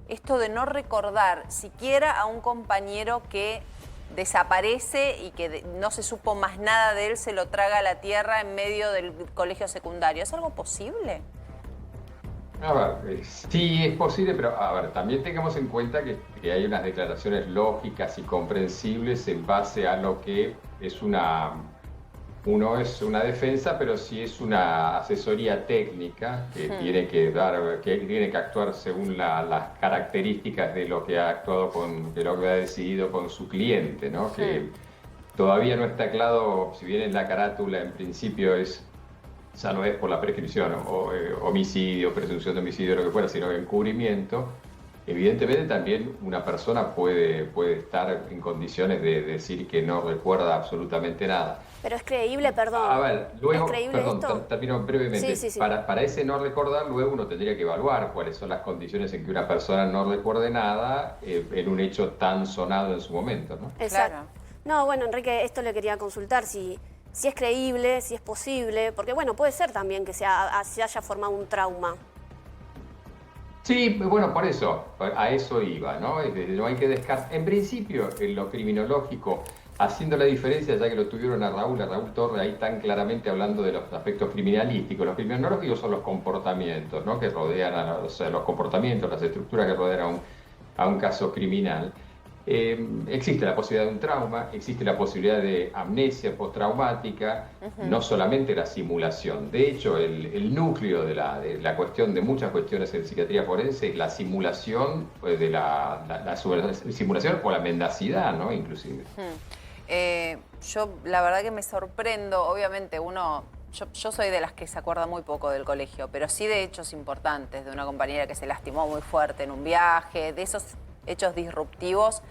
Esto de no recordar siquiera a un compañero que desaparece y que no se supo más nada de él, se lo traga a la tierra en medio del colegio secundario. ¿Es algo posible? A ver, sí es posible, pero a ver, también tengamos en cuenta que hay unas declaraciones lógicas y comprensibles en base a lo que es uno es una defensa, pero sí es una asesoría técnica que tiene que actuar según las características de lo que ha actuado de lo que ha decidido con su cliente, ¿no? Que todavía no está claro, si bien en la carátula en principio ya no es por la prescripción o homicidio, presunción de homicidio, lo que fuera, sino encubrimiento. Evidentemente también una persona puede estar en condiciones de decir que no recuerda absolutamente nada. Pero es creíble, perdón. A ver, luego, ¿Es creíble esto? termino brevemente. Sí. Para ese no recordar, luego uno tendría que evaluar cuáles son las condiciones en que una persona no recuerde nada en un hecho tan sonado en su momento, ¿no? Exacto. Claro. No, bueno, Enrique, esto le quería consultar, si es creíble, si es posible, porque bueno, puede ser también que se haya formado un trauma. Sí, bueno, por eso, a eso iba, ¿no? No hay que descartar. En principio, en lo criminológico, haciendo la diferencia, ya que lo tuvieron a Raúl Torre ahí tan claramente hablando de los aspectos criminalísticos. Los criminológicos son los comportamientos, ¿no? Que rodean los comportamientos, las estructuras que rodean a un caso criminal. Existe la posibilidad de un trauma, existe la posibilidad de amnesia postraumática, no solamente la simulación. De hecho, el núcleo de la cuestión de muchas cuestiones en psiquiatría forense es la simulación, la simulación o la mendacidad, ¿no? Inclusive. Yo la verdad que me sorprendo, obviamente yo soy de las que se acuerda muy poco del colegio, pero sí de hechos importantes, de una compañera que se lastimó muy fuerte en un viaje, de esos hechos disruptivos,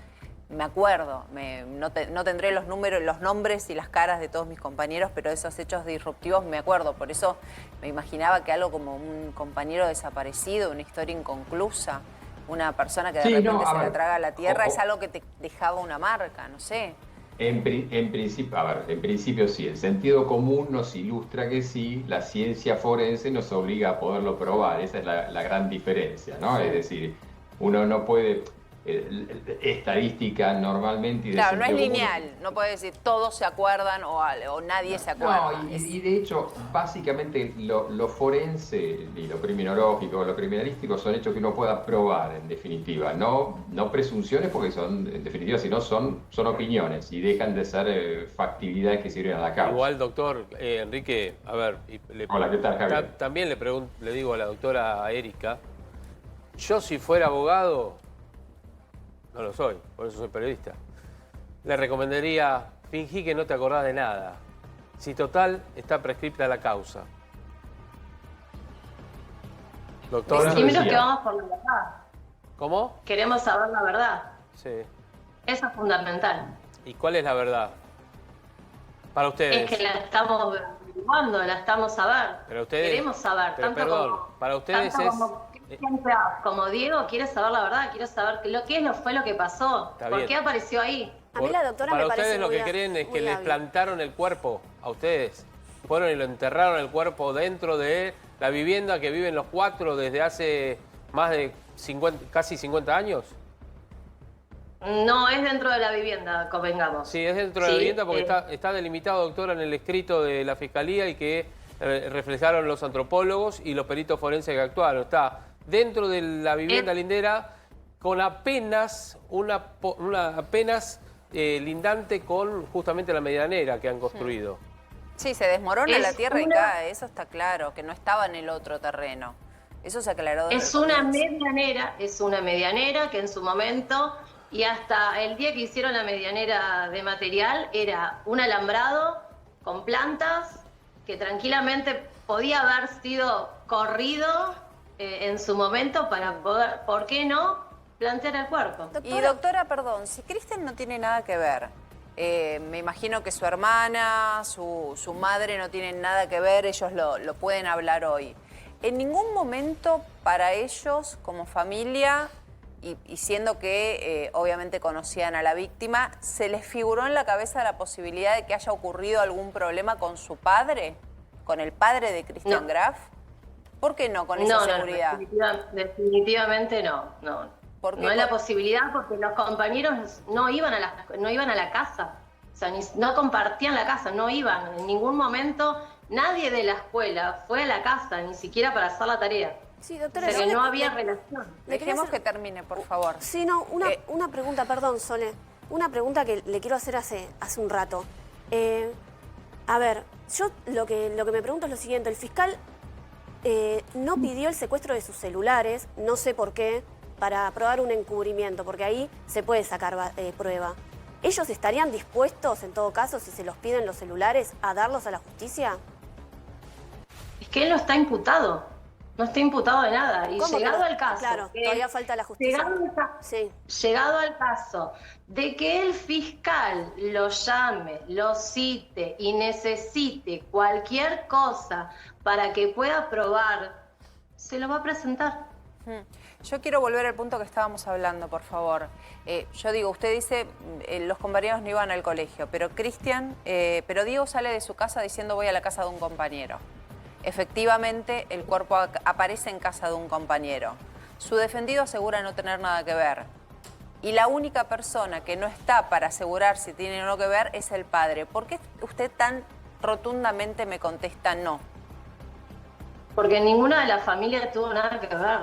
me acuerdo. No tendré los nombres y las caras de todos mis compañeros, pero de esos hechos disruptivos me acuerdo. Por eso me imaginaba que algo como un compañero desaparecido, una historia inconclusa, una persona que de repente se la traga a la tierra, es algo que te dejaba una marca, no sé. En principio sí, el sentido común nos ilustra que sí, la ciencia forense nos obliga a poderlo probar, esa es la gran diferencia, ¿no? Es decir, uno no puede... estadística normalmente... Claro, no es lineal, no puede decir todos se acuerdan o nadie se acuerda. No, y de hecho, básicamente lo forense y lo criminológico, lo criminalístico son hechos que uno pueda probar, en definitiva. No presunciones, porque son, en definitiva, sino son opiniones y dejan de ser factibilidades que sirven a la causa. Igual, doctor Enrique, a ver... Hola, ¿qué tal, Javier? También le digo a la doctora Erika, yo si fuera abogado... No lo soy, por eso soy periodista. Le recomendaría, fingí que no te acordás de nada. Si total, está prescripta la causa. Doctora. Decimos que vamos por la verdad. ¿Cómo? Queremos saber la verdad. Sí. Eso es fundamental. ¿Y cuál es la verdad? Para ustedes. Es que la estamos averiguando, la estamos a ver. Pero ustedes, queremos saber. Pero tanto perdón, como, para ustedes tanto es... como Diego quiere saber la verdad, quiere saber fue lo que pasó, por qué apareció ahí. A mí la doctora para me parece ustedes lo que creen es que les plantaron el cuerpo a ustedes. Fueron y lo enterraron el cuerpo dentro de la vivienda que viven los cuatro desde hace más de casi 50 años. No, es dentro de la vivienda, convengamos. Sí, es dentro de la vivienda porque está delimitado, doctora, en el escrito de la Fiscalía y que reflejaron los antropólogos y los peritos forenses que actuaron. Está dentro de la vivienda lindera con apenas lindante con justamente la medianera que han construido. Sí, se desmorona la tierra y cae, eso está claro, que no estaba en el otro terreno. Eso se aclaró. Es una medianera que en su momento, y hasta el día que hicieron la medianera de material, era un alambrado con plantas que tranquilamente podía haber sido corrido en su momento para poder, ¿por qué no?, plantear el cuerpo. Y doctora, perdón, si Cristian no tiene nada que ver, me imagino que su hermana, su madre no tienen nada que ver, ellos lo pueden hablar hoy. ¿En ningún momento para ellos, como familia, y siendo que obviamente conocían a la víctima, se les figuró en la cabeza la posibilidad de que haya ocurrido algún problema con su padre, con el padre de Christian Graf? ¿Por qué no con esa seguridad? Definitivamente no. No hay la posibilidad porque los compañeros no iban a la casa, o sea, no compartían la casa, no iban. En ningún momento nadie de la escuela fue a la casa, ni siquiera para hacer la tarea. Sí, doctora, o sea, que no había relación. Dejemos que termine, por favor. Sí, no, una pregunta, perdón, Sole. Una pregunta que le quiero hacer hace un rato. A ver, yo lo que me pregunto es lo siguiente. El fiscal no pidió el secuestro de sus celulares, no sé por qué, para probar un encubrimiento, porque ahí se puede sacar prueba. ¿Ellos estarían dispuestos, en todo caso, si se los piden los celulares, a darlos a la justicia? Es que él no está imputado. No está imputado de nada. Y llegado al caso... Claro, todavía falta la justicia. Llegado al caso de que el fiscal lo llame, lo cite y necesite cualquier cosa para que pueda probar, se lo va a presentar. Yo quiero volver al punto que estábamos hablando, por favor. Yo digo, usted dice, los compañeros no iban al colegio, pero pero Diego sale de su casa diciendo voy a la casa de un compañero. Efectivamente, el cuerpo aparece en casa de un compañero. Su defendido asegura no tener nada que ver. Y la única persona que no está para asegurar si tiene o no que ver es el padre. ¿Por qué usted tan rotundamente me contesta no? Porque ninguna de la familia tuvo nada que ver.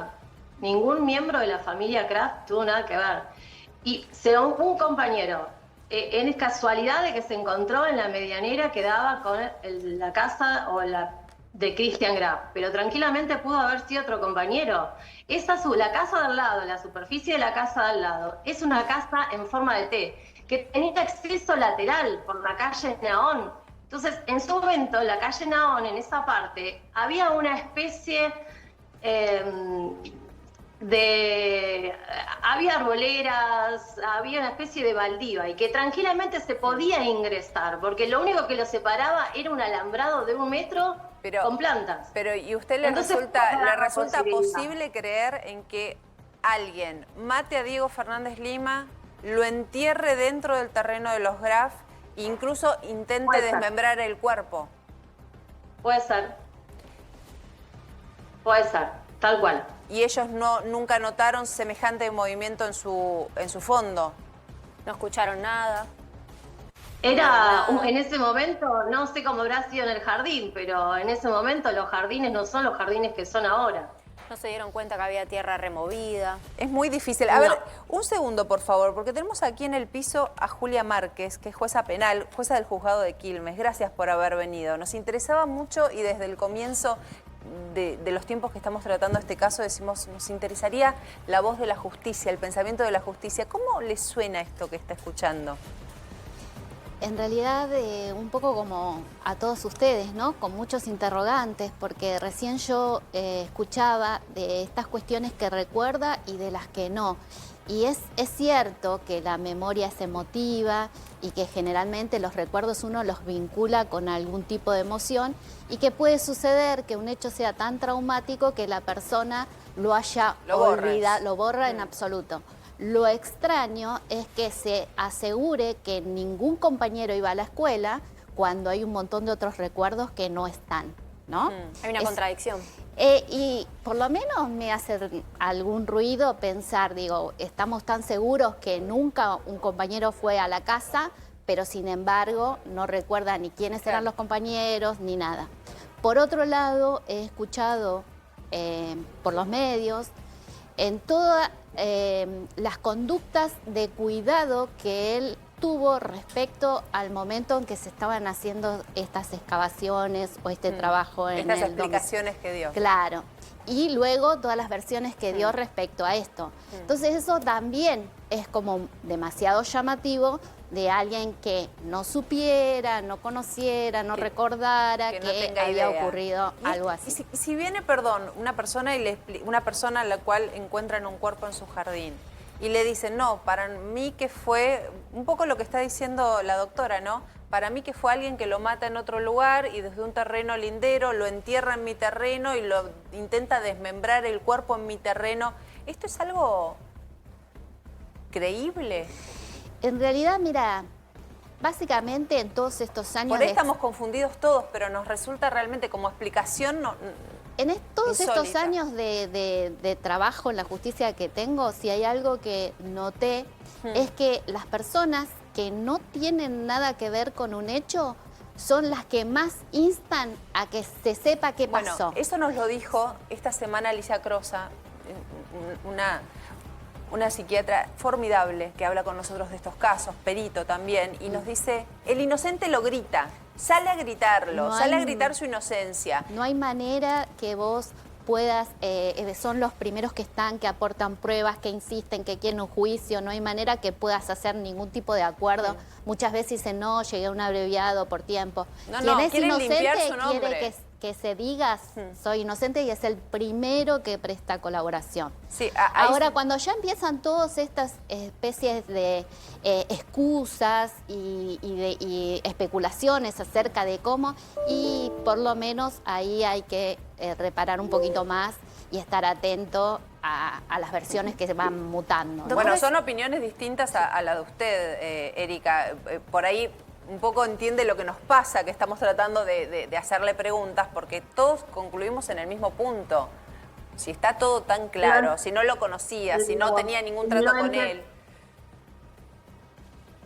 Ningún miembro de la familia Graf tuvo nada que ver. Y un compañero, es casualidad de que se encontró en la medianera que daba con la casa de Christian Graf, pero tranquilamente pudo haber sido otro compañero. La casa de al lado, la superficie de la casa de al lado, es una casa en forma de T, que tenía acceso lateral por la calle Naón. Entonces, en su momento, la calle Naón, en esa parte, había una especie había arboleras, había una especie de baldío y que tranquilamente se podía ingresar, porque lo único que lo separaba era un alambrado de 1 metro con plantas. Pero ¿y usted le resulta posible creer en que alguien mate a Diego Fernández Lima, lo entierre dentro del terreno de los Graf e incluso intente desmembrar el cuerpo? Puede ser. Puede ser, tal cual. ¿Y ellos nunca notaron semejante movimiento en su fondo? No escucharon nada. En ese momento, no sé cómo habrá sido en el jardín, pero en ese momento los jardines no son los jardines que son ahora. No se dieron cuenta que había tierra removida. Es muy difícil. A ver, un segundo, por favor, porque tenemos aquí en el piso a Julia Márquez, que es jueza penal, jueza del juzgado de Quilmes. Gracias por haber venido. Nos interesaba mucho y desde el comienzo de los tiempos que estamos tratando este caso decimos, nos interesaría la voz de la justicia, el pensamiento de la justicia. ¿Cómo le suena esto que está escuchando? En realidad, un poco como a todos ustedes, ¿no? Con muchos interrogantes, porque recién yo escuchaba de estas cuestiones que recuerda y de las que no. Y es cierto que la memoria es emotiva y que generalmente los recuerdos uno los vincula con algún tipo de emoción y que puede suceder que un hecho sea tan traumático que la persona lo haya olvidado, lo borra en absoluto. Lo extraño es que se asegure que ningún compañero iba a la escuela cuando hay un montón de otros recuerdos que no están, ¿no? Hay una contradicción. Y por lo menos me hace algún ruido pensar, digo, estamos tan seguros que nunca un compañero fue a la casa, pero sin embargo no recuerda ni quiénes eran los compañeros ni nada. Por otro lado, he escuchado por los medios en todas las conductas de cuidado que él tuvo respecto al momento en que se estaban haciendo estas excavaciones o este trabajo en estas explicaciones que dio. Claro. Y luego todas las versiones que dio respecto a esto. Entonces eso también es como demasiado llamativo de alguien que no supiera, no conociera, no recordara que no había idea. ocurrido algo así. Y si viene, perdón, una persona una persona a la cual encuentran un cuerpo en su jardín y le dicen, no, para mí que fue, un poco lo que está diciendo la doctora, ¿no? Para mí que fue alguien que lo mata en otro lugar y desde un terreno lindero lo entierra en mi terreno y lo intenta desmembrar el cuerpo en mi terreno. ¿Esto es algo creíble? En realidad, mira, básicamente en todos estos años... Por ahí estamos confundidos todos, pero nos resulta realmente como explicación todos insólita. estos años de trabajo en la justicia que tengo, si hay algo que noté, es que las personas que no tienen nada que ver con un hecho son las que más instan a que se sepa qué pasó. Bueno, eso nos lo dijo esta semana Alicia Crosa, una psiquiatra formidable que habla con nosotros de estos casos, perito también, y nos dice, el inocente lo grita, sale a gritarlo, sale a gritar su inocencia. No hay manera que vos puedas, son los primeros que están, que aportan pruebas, que insisten, que quieren un juicio, no hay manera que puedas hacer ningún tipo de acuerdo. Muchas veces dicen, no, llegué a un abreviado por tiempo. Quien es inocente quiere que se diga, soy inocente, y es el primero que presta colaboración. Sí, ahora, cuando ya empiezan todas estas especies de excusas y especulaciones acerca de cómo, y por lo menos ahí hay que reparar un poquito más y estar atento a las versiones que se van mutando, ¿no? Bueno, son opiniones distintas a la de usted, Erika. Por ahí un poco entiende lo que nos pasa, que estamos tratando de hacerle preguntas, porque todos concluimos en el mismo punto. Si está todo tan claro, si no lo conocía, si no tenía ningún trato con él.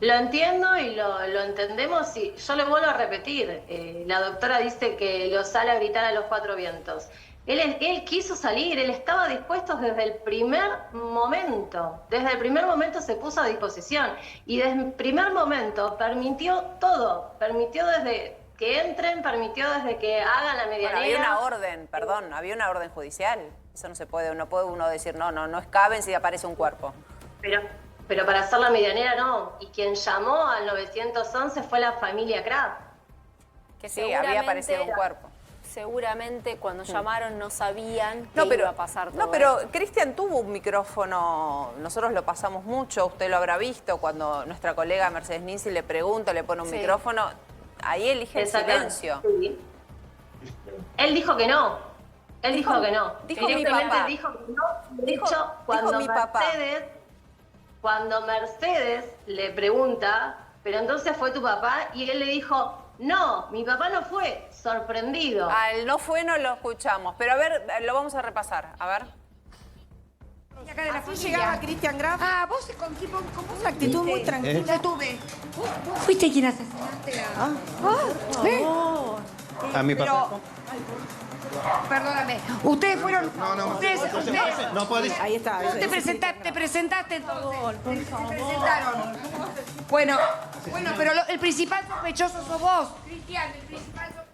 Lo entiendo y lo entendemos, y yo le vuelvo a repetir. La doctora dice que lo sale a gritar a los cuatro vientos. Él quiso salir, él estaba dispuesto desde el primer momento. Desde el primer momento se puso a disposición. Y desde el primer momento permitió todo. Permitió desde que entren, permitió desde que hagan la medianera. Bueno, había una orden, perdón, había una orden judicial. Eso no se puede, no puede uno decir, no escaben si aparece un cuerpo. Pero para hacer la medianera no. Y quien llamó al 911 fue la familia Kraft. Que sí, había aparecido un cuerpo. Seguramente cuando llamaron no sabían que iba a pasar todo. No, pero Cristian tuvo un micrófono, nosotros lo pasamos mucho, usted lo habrá visto, cuando nuestra colega Mercedes Ninzi le pregunta, le pone un micrófono, ahí elige el silencio. Sí. Él dijo que no. Él dijo que no. Dijo mi papá. Dijo que no. De hecho, cuando Mercedes le pregunta, pero entonces fue tu papá, y él le dijo, no, mi papá no fue, sorprendido. El no fue no lo escuchamos, pero a ver, lo vamos a repasar, a ver. Y acá de la fin llegaba Cristian Graf. Vos con una actitud muy tranquila tuve. ¿Vos fuiste quien asesinaste a mi papá? Perdóname, ustedes fueron... No podés. Ahí está. Te presentaste entonces. Por favor. Se presentaron. Bueno, pero el principal sospechoso sos vos, Cristian, el principal sospechoso.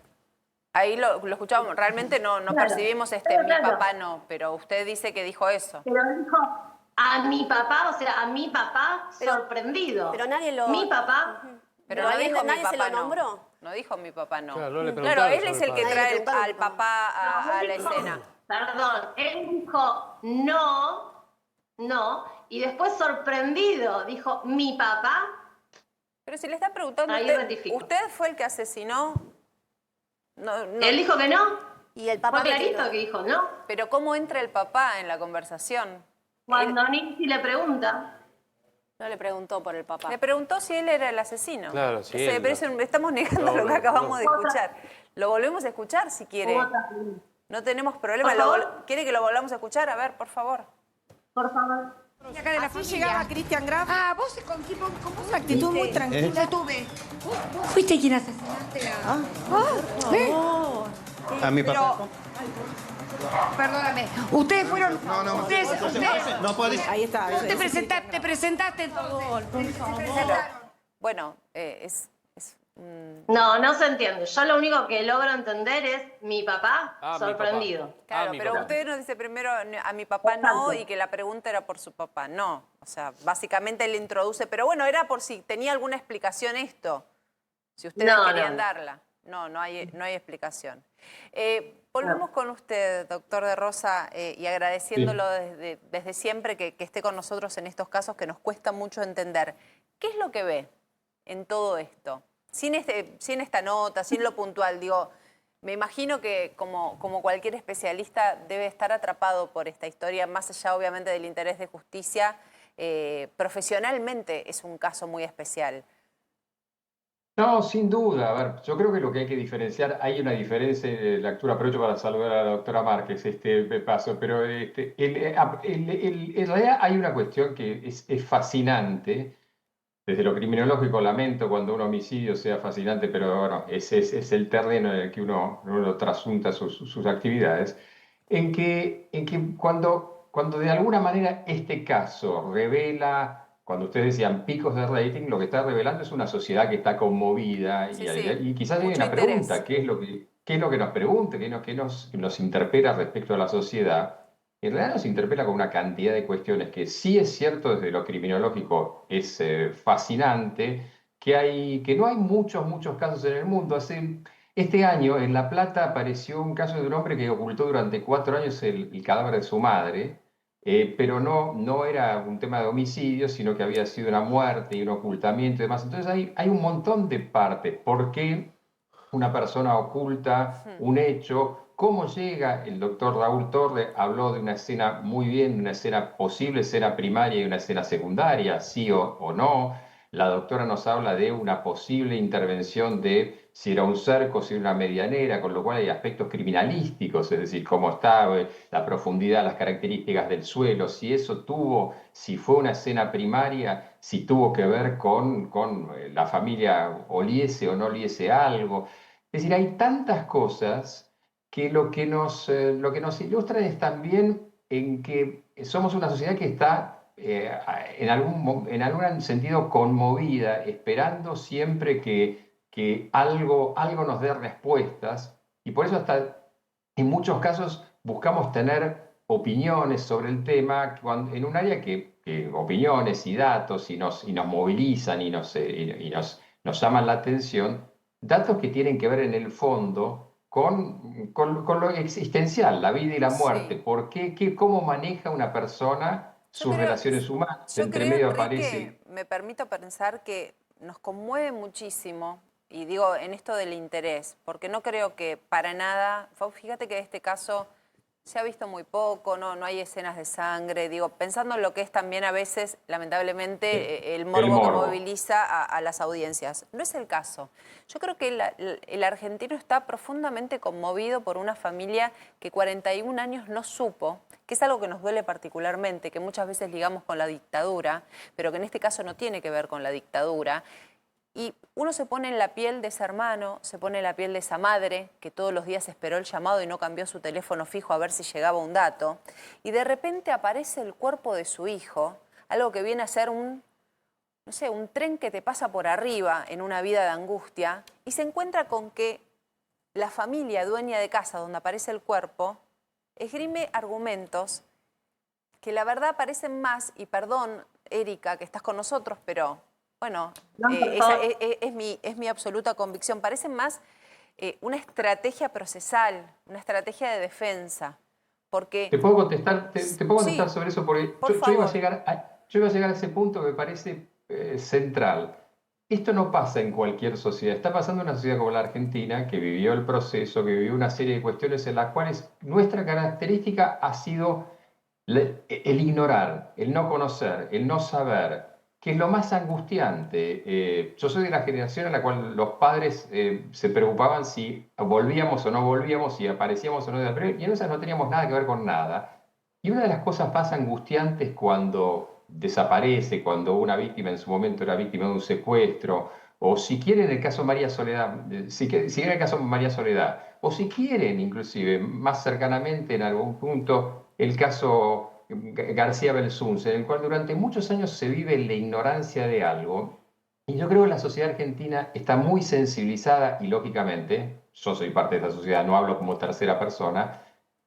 Ahí lo escuchamos, realmente no percibimos mi papá no, pero usted dice que dijo eso. Pero dijo a mi papá, o sea, a mi papá sorprendido. Pero nadie lo... Mi papá... Pero no dijo mi papá, se lo nombró. No dijo mi papá, no. Claro, él es el que trae al papá a la escena. Perdón, él dijo no, y después sorprendido dijo mi papá. Pero si le está preguntando, ¿usted fue el que asesinó? No. Él dijo que no. Y el papá fue clarito que dijo no. Pero ¿cómo entra el papá en la conversación? Cuando Ninzi le pregunta. No le preguntó por el papá. Le preguntó si él era el asesino. Claro, sí. Estamos negando lo que acabamos de escuchar. Lo volvemos a escuchar si quiere. No tenemos problema. ¿Quiere que lo volvamos a escuchar? A ver, por favor. Por favor. Y acá de la fin llegaba Cristian Graf. Vos con una actitud muy tranquila tuve. ¿Vos fuiste quien asesinaste a mi papá? Perdóname, ustedes fueron... No podés. Ahí está. Te presentaste entonces. Bueno, No, no se entiende. Yo lo único que logro entender es mi papá sorprendido. Claro, pero usted nos dice primero a mi papá no y que la pregunta era por su papá. No, o sea, básicamente él introduce, pero bueno, era por si tenía alguna explicación esto, si ustedes querían darla. No hay explicación. Volvemos con usted, doctor de Rosa, y agradeciéndolo desde siempre que esté con nosotros en estos casos que nos cuesta mucho entender. ¿Qué es lo que ve en todo esto? Sin esta nota, sin lo puntual, digo, me imagino que como cualquier especialista debe estar atrapado por esta historia, más allá obviamente del interés de justicia, profesionalmente es un caso muy especial. No, sin duda. A ver, yo creo que lo que hay que diferenciar, hay una diferencia en la lectura, aprovecho para saludar a la doctora Márquez, paso, pero en realidad hay una cuestión que es fascinante. Desde lo criminológico lamento cuando un homicidio sea fascinante, pero bueno, ese es el terreno en el que uno trasunta sus actividades, en que cuando de alguna manera este caso revela, cuando ustedes decían picos de rating, lo que está revelando es una sociedad que está conmovida y quizás hay una pregunta, ¿qué es lo que nos pregunta, qué nos interpela respecto a la sociedad? En realidad nos interpela con una cantidad de cuestiones que sí es cierto desde lo criminológico, es fascinante, que no hay muchos casos en el mundo. Este año en La Plata apareció un caso de un hombre que ocultó durante 4 años el cadáver de su madre, pero no era un tema de homicidio, sino que había sido una muerte y un ocultamiento y demás. Entonces hay un montón de partes. ¿Por qué una persona oculta un hecho? ¿Cómo llega? El doctor Raúl Torre habló de una escena muy bien, una posible escena primaria y una escena secundaria, sí o no. La doctora nos habla de una posible intervención de si era un cerco, si era una medianera, con lo cual hay aspectos criminalísticos, es decir, cómo está la profundidad, las características del suelo, si fue una escena primaria, si tuvo que ver con la familia oliese o no oliese algo. Es decir, hay tantas cosas que lo que nos ilustra es también en que somos una sociedad que está en algún sentido conmovida, esperando siempre que algo nos dé respuestas, y por eso hasta en muchos casos buscamos tener opiniones sobre el tema en un área que opiniones y datos y nos movilizan y nos llaman la atención, datos que tienen que ver en el fondo con lo existencial, la vida y la muerte. ¿Por qué? ¿Cómo maneja una persona sus relaciones humanas? Entre medio aparece. Me permito pensar que nos conmueve muchísimo, y digo en esto del interés, porque no creo que para nada, fíjate que en este caso se ha visto muy poco, no hay escenas de sangre, digo, pensando en lo que es también a veces, lamentablemente, el morbo que moviliza a las audiencias. No es el caso. Yo creo que el argentino está profundamente conmovido por una familia que 41 años no supo, que es algo que nos duele particularmente, que muchas veces ligamos con la dictadura, pero que en este caso no tiene que ver con la dictadura. Y uno se pone en la piel de ese hermano, se pone en la piel de esa madre que todos los días esperó el llamado y no cambió su teléfono fijo a ver si llegaba un dato. Y de repente aparece el cuerpo de su hijo, algo que viene a ser un tren que te pasa por arriba en una vida de angustia, y se encuentra con que la familia dueña de casa donde aparece el cuerpo esgrime argumentos que la verdad parecen más, y perdón, Erika, que estás con nosotros, pero bueno, es mi absoluta convicción. Parecen más una estrategia procesal, una estrategia de defensa. Porque... ¿Te puedo contestar, sobre eso? Porque yo iba a llegar a ese punto que me parece central. Esto no pasa en cualquier sociedad. Está pasando en una sociedad como la Argentina, que vivió el proceso, que vivió una serie de cuestiones en las cuales nuestra característica ha sido el ignorar, el no conocer, el no saber, que es lo más angustiante. Yo soy de la generación en la cual los padres se preocupaban si volvíamos o no volvíamos, si aparecíamos o no de la primera, y en esas no teníamos nada que ver con nada. Y una de las cosas más angustiantes cuando desaparece, cuando una víctima en su momento era víctima de un secuestro, o si quieren el caso María Soledad, si quieren el caso María Soledad, o si quieren inclusive más cercanamente en algún punto el caso García Belsunce, en el cual durante muchos años se vive en la ignorancia de algo, Y yo creo que la sociedad argentina está muy sensibilizada, y lógicamente, yo soy parte de esta sociedad, no hablo como tercera persona,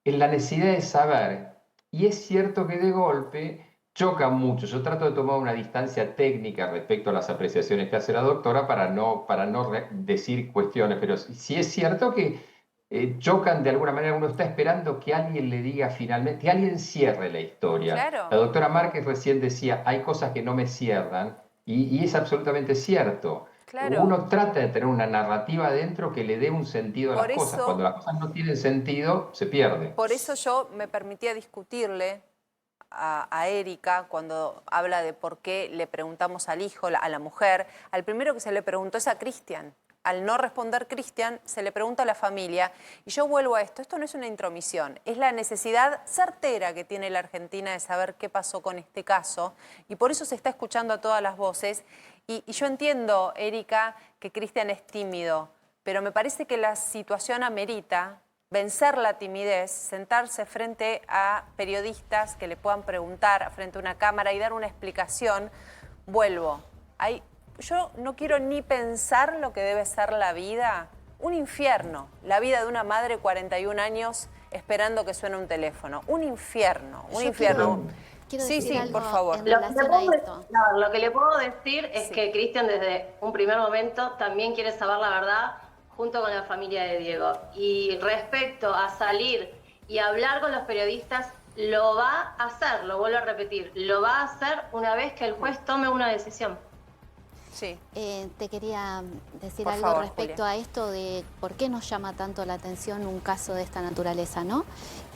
en la necesidad de saber. Y es cierto que de golpe choca mucho. Yo trato de tomar una distancia técnica respecto a las apreciaciones que hace la doctora para no decir cuestiones, pero sí es cierto que chocan de alguna manera. Uno está esperando que alguien le diga finalmente, que alguien cierre la historia. Claro. La doctora Márquez recién decía, hay cosas que no me cierran, y es absolutamente cierto. Claro. Uno trata de tener una narrativa adentro que le dé un sentido a las cosas. Cuando las cosas no tienen sentido, se pierde. Por eso yo me permitía discutirle a Erika cuando habla de por qué le preguntamos al hijo, a la mujer. Al primero que se le preguntó es a Cristian. Al no responder Cristian, se le pregunta a la familia. Y yo vuelvo a esto no es una intromisión, es la necesidad certera que tiene la Argentina de saber qué pasó con este caso. Y por eso se está escuchando a todas las voces. Y yo entiendo, Erika, que Cristian es tímido, pero me parece que la situación amerita vencer la timidez, sentarse frente a periodistas que le puedan preguntar frente a una cámara y dar una explicación. Vuelvo. Yo no quiero ni pensar lo que debe ser la vida, un infierno, la vida de una madre de 41 años esperando que suene un teléfono. Un infierno, un infierno. Quiero sí, decir algo por favor. en relación a esto. Lo que le puedo decir es que Cristian desde un primer momento también quiere saber la verdad junto con la familia de Diego. Y respecto a salir y hablar con los periodistas, lo va a hacer, lo vuelvo a repetir, lo va a hacer una vez que el juez tome una decisión. Sí. Te quería decir Por algo favor, respecto Julia. a esto de por qué nos llama tanto la atención un caso de esta naturaleza, ¿no?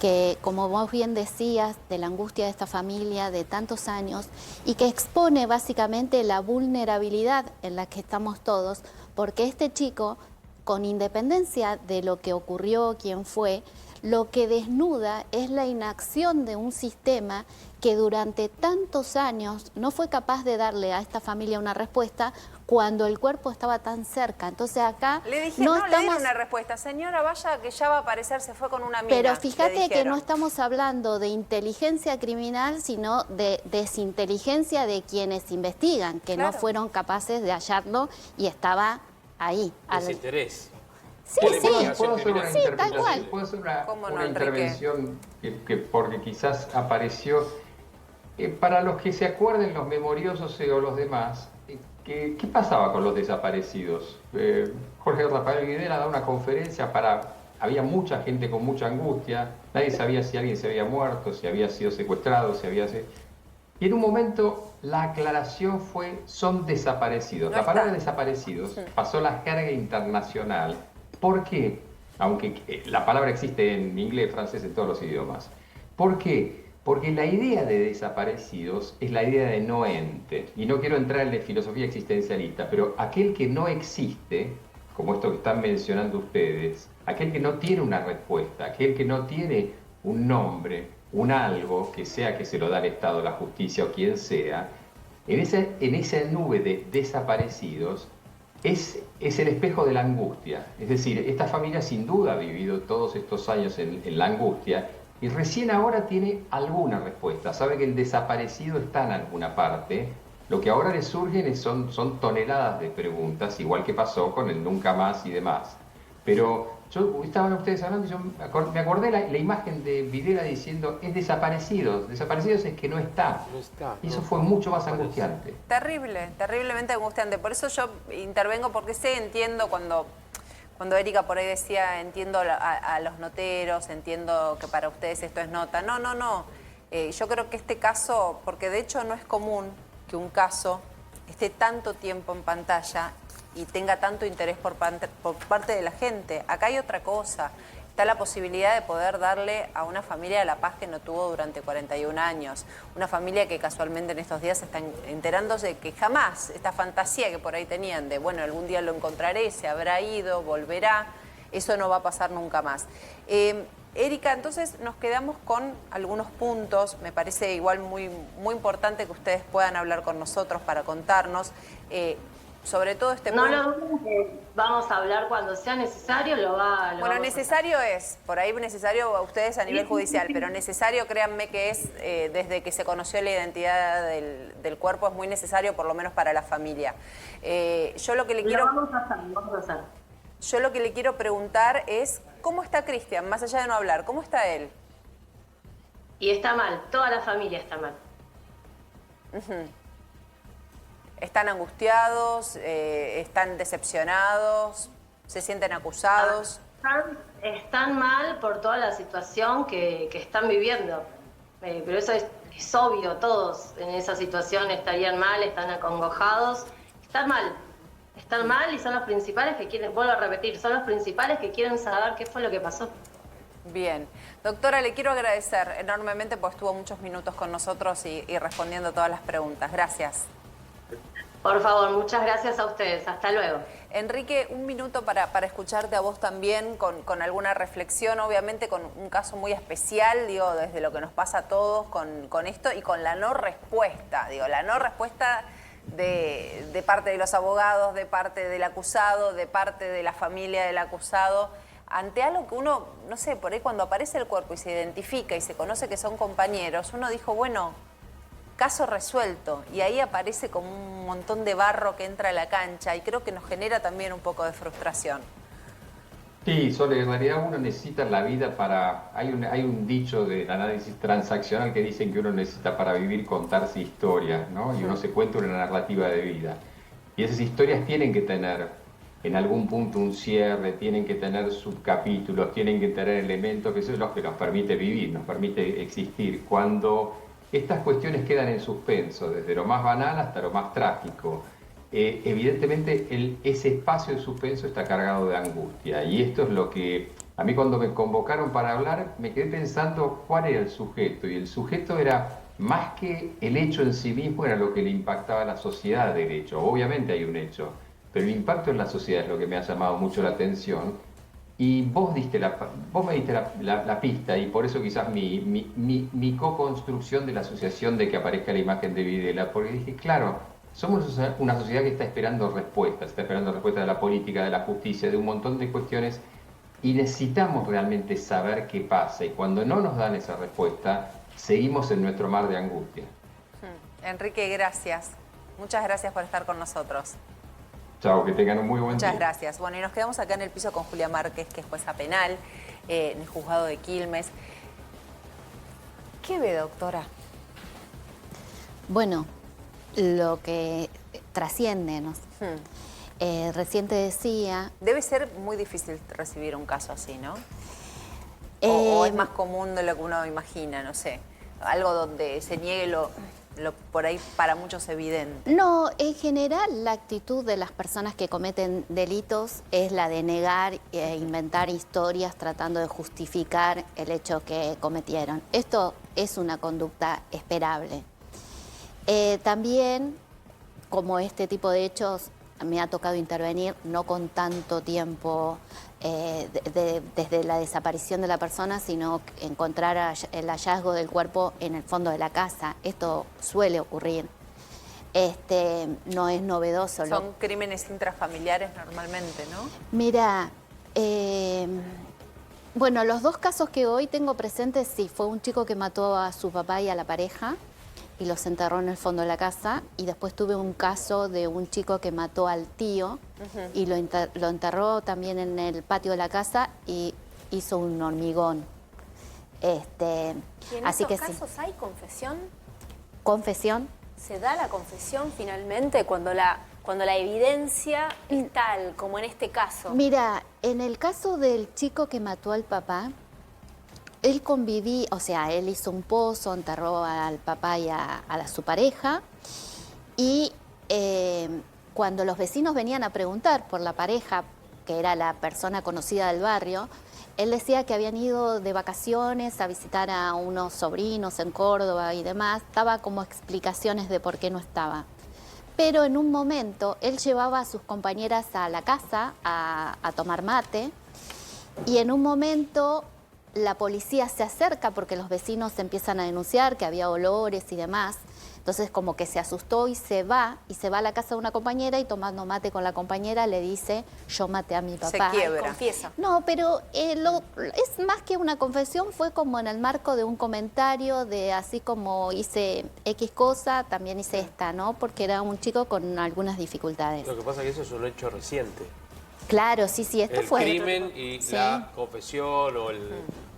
Que, como vos bien decías, de la angustia de esta familia de tantos años y que expone básicamente la vulnerabilidad en la que estamos todos, porque este chico, con independencia de lo que ocurrió, quién fue, lo que desnuda es la inacción de un sistema que durante tantos años no fue capaz de darle a esta familia una respuesta cuando el cuerpo estaba tan cerca. Entonces acá le dije, no le dieron una respuesta. Señora, vaya que ya va a aparecer, se fue con una mina. Pero fíjate que no estamos hablando de inteligencia criminal, sino de desinteligencia de quienes investigan, que no fueron capaces de hallarlo y estaba ahí. Desinterés. Sí, sí, ¿Puedo hacer una tal cual. ¿Puedo hacer una intervención que porque quizás apareció? Para los que se acuerden, los memoriosos o los demás, ¿qué pasaba con los desaparecidos? Jorge Rafael Videla da una conferencia había mucha gente con mucha angustia, nadie sabía si alguien se había muerto, si había sido secuestrado, Y en un momento la aclaración fue, son desaparecidos. La palabra desaparecidos pasó la jerga internacional. ¿Por qué? Aunque la palabra existe en inglés, francés, en todos los idiomas. ¿Por qué? Porque la idea de desaparecidos es la idea de no ente. Y no quiero entrar en la filosofía existencialista, pero aquel que no existe, como esto que están mencionando ustedes, aquel que no tiene una respuesta, aquel que no tiene un nombre, un algo que sea que se lo da el Estado, la justicia o quien sea, en esa nube de desaparecidos es el espejo de la angustia. Es decir, esta familia sin duda ha vivido todos estos años en la angustia y recién ahora tiene alguna respuesta. Sabe que el desaparecido está en alguna parte. Lo que ahora le surgen son toneladas de preguntas, igual que pasó con el nunca más y demás. Pero estaban ustedes hablando y yo me acordé la imagen de Videla diciendo es desaparecidos. Desaparecidos es que no está. Y eso fue mucho más angustiante. Terrible, terriblemente angustiante. Por eso yo intervengo, porque entiendo cuando Erika por ahí decía, entiendo a los noteros, entiendo que para ustedes esto es nota. No. Yo creo que este caso, porque de hecho no es común que un caso esté tanto tiempo en pantalla y tenga tanto interés por parte de la gente. Acá hay otra cosa. Está la posibilidad de poder darle a una familia la paz que no tuvo durante 41 años. Una familia que casualmente en estos días están enterándose de que jamás esta fantasía que por ahí tenían de, bueno, algún día lo encontraré, se habrá ido, volverá, eso no va a pasar nunca más. Erika, entonces nos quedamos con algunos puntos. Me parece igual muy importante que ustedes puedan hablar con nosotros para contarnos. sobre todo este No punto. lo duden, que vamos a hablar cuando sea necesario, Bueno, necesario es, por ahí necesario a ustedes a nivel judicial, pero necesario, créanme que es, desde que se conoció la identidad del cuerpo, es muy necesario, por lo menos para la familia. Yo lo que le quiero... Vamos a hacer. Yo lo que le quiero preguntar es, ¿cómo está Cristian? Más allá de no hablar, ¿cómo está él? Y está mal, toda la familia está mal. ¿Están angustiados? ¿Están decepcionados? ¿Se sienten acusados? Están mal por toda la situación que están viviendo. Pero eso es obvio, todos en esa situación estarían mal, están acongojados. Están mal y son los principales que quieren, vuelvo a repetir, son los principales que quieren saber qué fue lo que pasó. Bien. Doctora, le quiero agradecer enormemente porque estuvo muchos minutos con nosotros y respondiendo todas las preguntas. Gracias. Por favor, muchas gracias a ustedes. Hasta luego. Enrique, un minuto para escucharte a vos también con alguna reflexión, obviamente con un caso muy especial, digo, desde lo que nos pasa a todos con esto y con la no respuesta, digo, la no respuesta de parte de los abogados, de parte del acusado, de parte de la familia del acusado, ante algo que uno, no sé, por ahí cuando aparece el cuerpo y se identifica y se conoce que son compañeros, uno dijo, bueno, caso resuelto, y ahí aparece como un montón de barro que entra a la cancha y creo que nos genera también un poco de frustración. Sí, Sole, en realidad uno necesita en la vida para... Hay un dicho del análisis transaccional que dicen que uno necesita para vivir contarse historias, ¿no? Y uno se cuenta una narrativa de vida. Y esas historias tienen que tener en algún punto un cierre, tienen que tener subcapítulos, tienen que tener elementos que son los que nos permite vivir, nos permite existir. Cuando estas cuestiones quedan en suspenso, desde lo más banal hasta lo más trágico, evidentemente ese espacio de suspenso está cargado de angustia. Y esto es lo que a mí cuando me convocaron para hablar me quedé pensando cuál era el sujeto. Y el sujeto era más que el hecho en sí mismo, era lo que le impactaba a la sociedad del hecho. Obviamente hay un hecho, pero el impacto en la sociedad es lo que me ha llamado mucho la atención. Y vos me diste la pista, y por eso quizás mi co-construcción de la asociación de que aparezca la imagen de Videla, porque dije, claro, somos una sociedad que está esperando respuestas, está esperando respuestas de la política, de la justicia, de un montón de cuestiones, y necesitamos realmente saber qué pasa, y cuando no nos dan esa respuesta, seguimos en nuestro mar de angustia. Enrique, gracias. Muchas gracias por estar con nosotros. Chao, que tengan un muy buen día. Muchas gracias. Bueno, y nos quedamos acá en el piso con Julia Márquez, que es jueza penal en el juzgado de Quilmes. ¿Qué ve, doctora? Bueno, lo que trasciende, ¿no? Recién te decía... Debe ser muy difícil recibir un caso así, ¿no? O es más común de lo que uno imagina, no sé. Algo donde se niegue lo por ahí para muchos evidente. No, en general la actitud de las personas que cometen delitos es la de negar e inventar historias tratando de justificar el hecho que cometieron. Esto es una conducta esperable. También, como este tipo de hechos, me ha tocado intervenir no con tanto tiempo desde la desaparición de la persona, sino encontrar el hallazgo del cuerpo en el fondo de la casa. Esto suele ocurrir. No es novedoso. Son crímenes intrafamiliares normalmente, ¿no? Mira, bueno, los dos casos que hoy tengo presentes, sí, fue un chico que mató a su papá y a la pareja y los enterró en el fondo de la casa, y después tuve un caso de un chico que mató al tío y lo enterró también en el patio de la casa y hizo un hormigón. ¿Y en así esos que casos sí. hay confesión? ¿Confesión? ¿Se da la confesión finalmente cuando la evidencia es tal, como en este caso? Mira, en el caso del chico que mató al papá, él convivía, o sea, él hizo un pozo, enterró al papá y a su pareja, y cuando los vecinos venían a preguntar por la pareja, que era la persona conocida del barrio, él decía que habían ido de vacaciones a visitar a unos sobrinos en Córdoba y demás, daba como explicaciones de por qué no estaba. Pero en un momento él llevaba a sus compañeras a la casa a tomar mate, y en un momento la policía se acerca porque los vecinos empiezan a denunciar que había olores y demás. Entonces como que se asustó y se va a la casa de una compañera y tomando mate con la compañera le dice, yo maté a mi papá. Se quiebra. Confiesa. No, pero es más que una confesión, fue como en el marco de un comentario de así como hice X cosa, también hice esta, ¿no? Porque era un chico con algunas dificultades. Lo que pasa es que eso es un hecho reciente. Claro, sí, esto el fue... crimen y sí. la confesión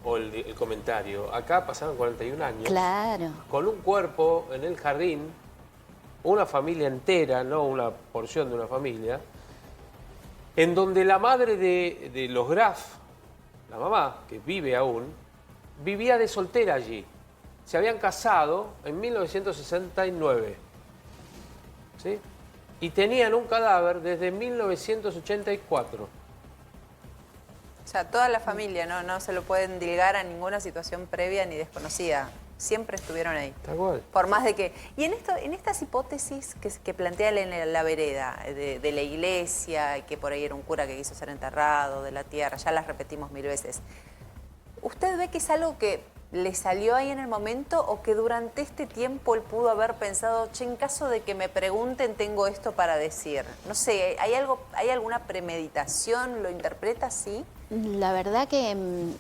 o el comentario. Acá pasaron 41 años. Claro. Con un cuerpo en el jardín, una familia entera, no una porción de una familia, en donde la madre de los Graf, la mamá, que vive aún, vivía de soltera allí. Se habían casado en 1969. ¿Sí? Y tenían un cadáver desde 1984. O sea, toda la familia, no se lo pueden dilgar a ninguna situación previa ni desconocida. Siempre estuvieron ahí. Tal cual. Por más de que... Y en estas hipótesis que plantea en la vereda, de la iglesia, que por ahí era un cura que quiso ser enterrado, de la tierra, ya las repetimos 1000 veces. ¿Usted ve que es algo que le salió ahí en el momento o que durante este tiempo él pudo haber pensado, che, en caso de que me pregunten tengo esto para decir? No sé, ¿hay alguna premeditación? ¿Lo interpreta así? La verdad que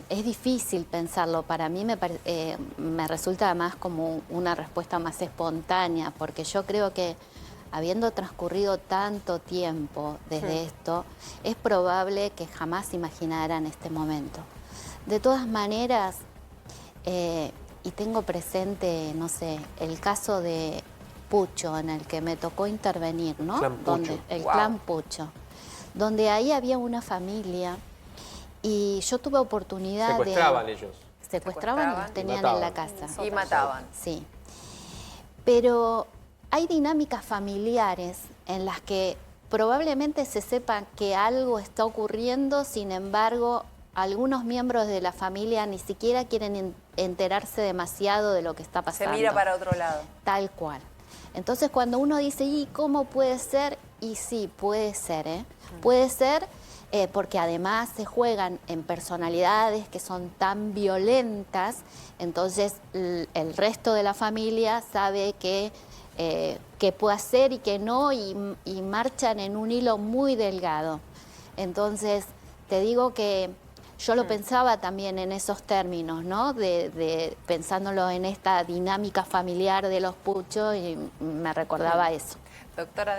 es difícil pensarlo. Para mí me resulta más como una respuesta más espontánea, porque yo creo que habiendo transcurrido tanto tiempo desde esto, es probable que jamás imaginaran este momento. De todas maneras, y tengo presente, no sé, el caso de Pucho, en el que me tocó intervenir, ¿no? El clan Pucho, donde ahí había una familia y yo tuve oportunidad Secuestraban ellos. Secuestraban y los tenían en la casa. Y mataban. Sí. Pero hay dinámicas familiares en las que probablemente se sepa que algo está ocurriendo, sin embargo, algunos miembros de la familia ni siquiera quieren enterarse demasiado de lo que está pasando. Se mira para otro lado. Tal cual. Entonces, cuando uno dice, ¿y cómo puede ser? Y sí, puede ser, ¿eh? Puede ser porque además se juegan en personalidades que son tan violentas, entonces el resto de la familia sabe que puede hacer y que no, y marchan en un hilo muy delgado. Entonces, te digo que yo lo pensaba también en esos términos, ¿no? Pensándolo en esta dinámica familiar de los Puchos, y me recordaba eso. Doctora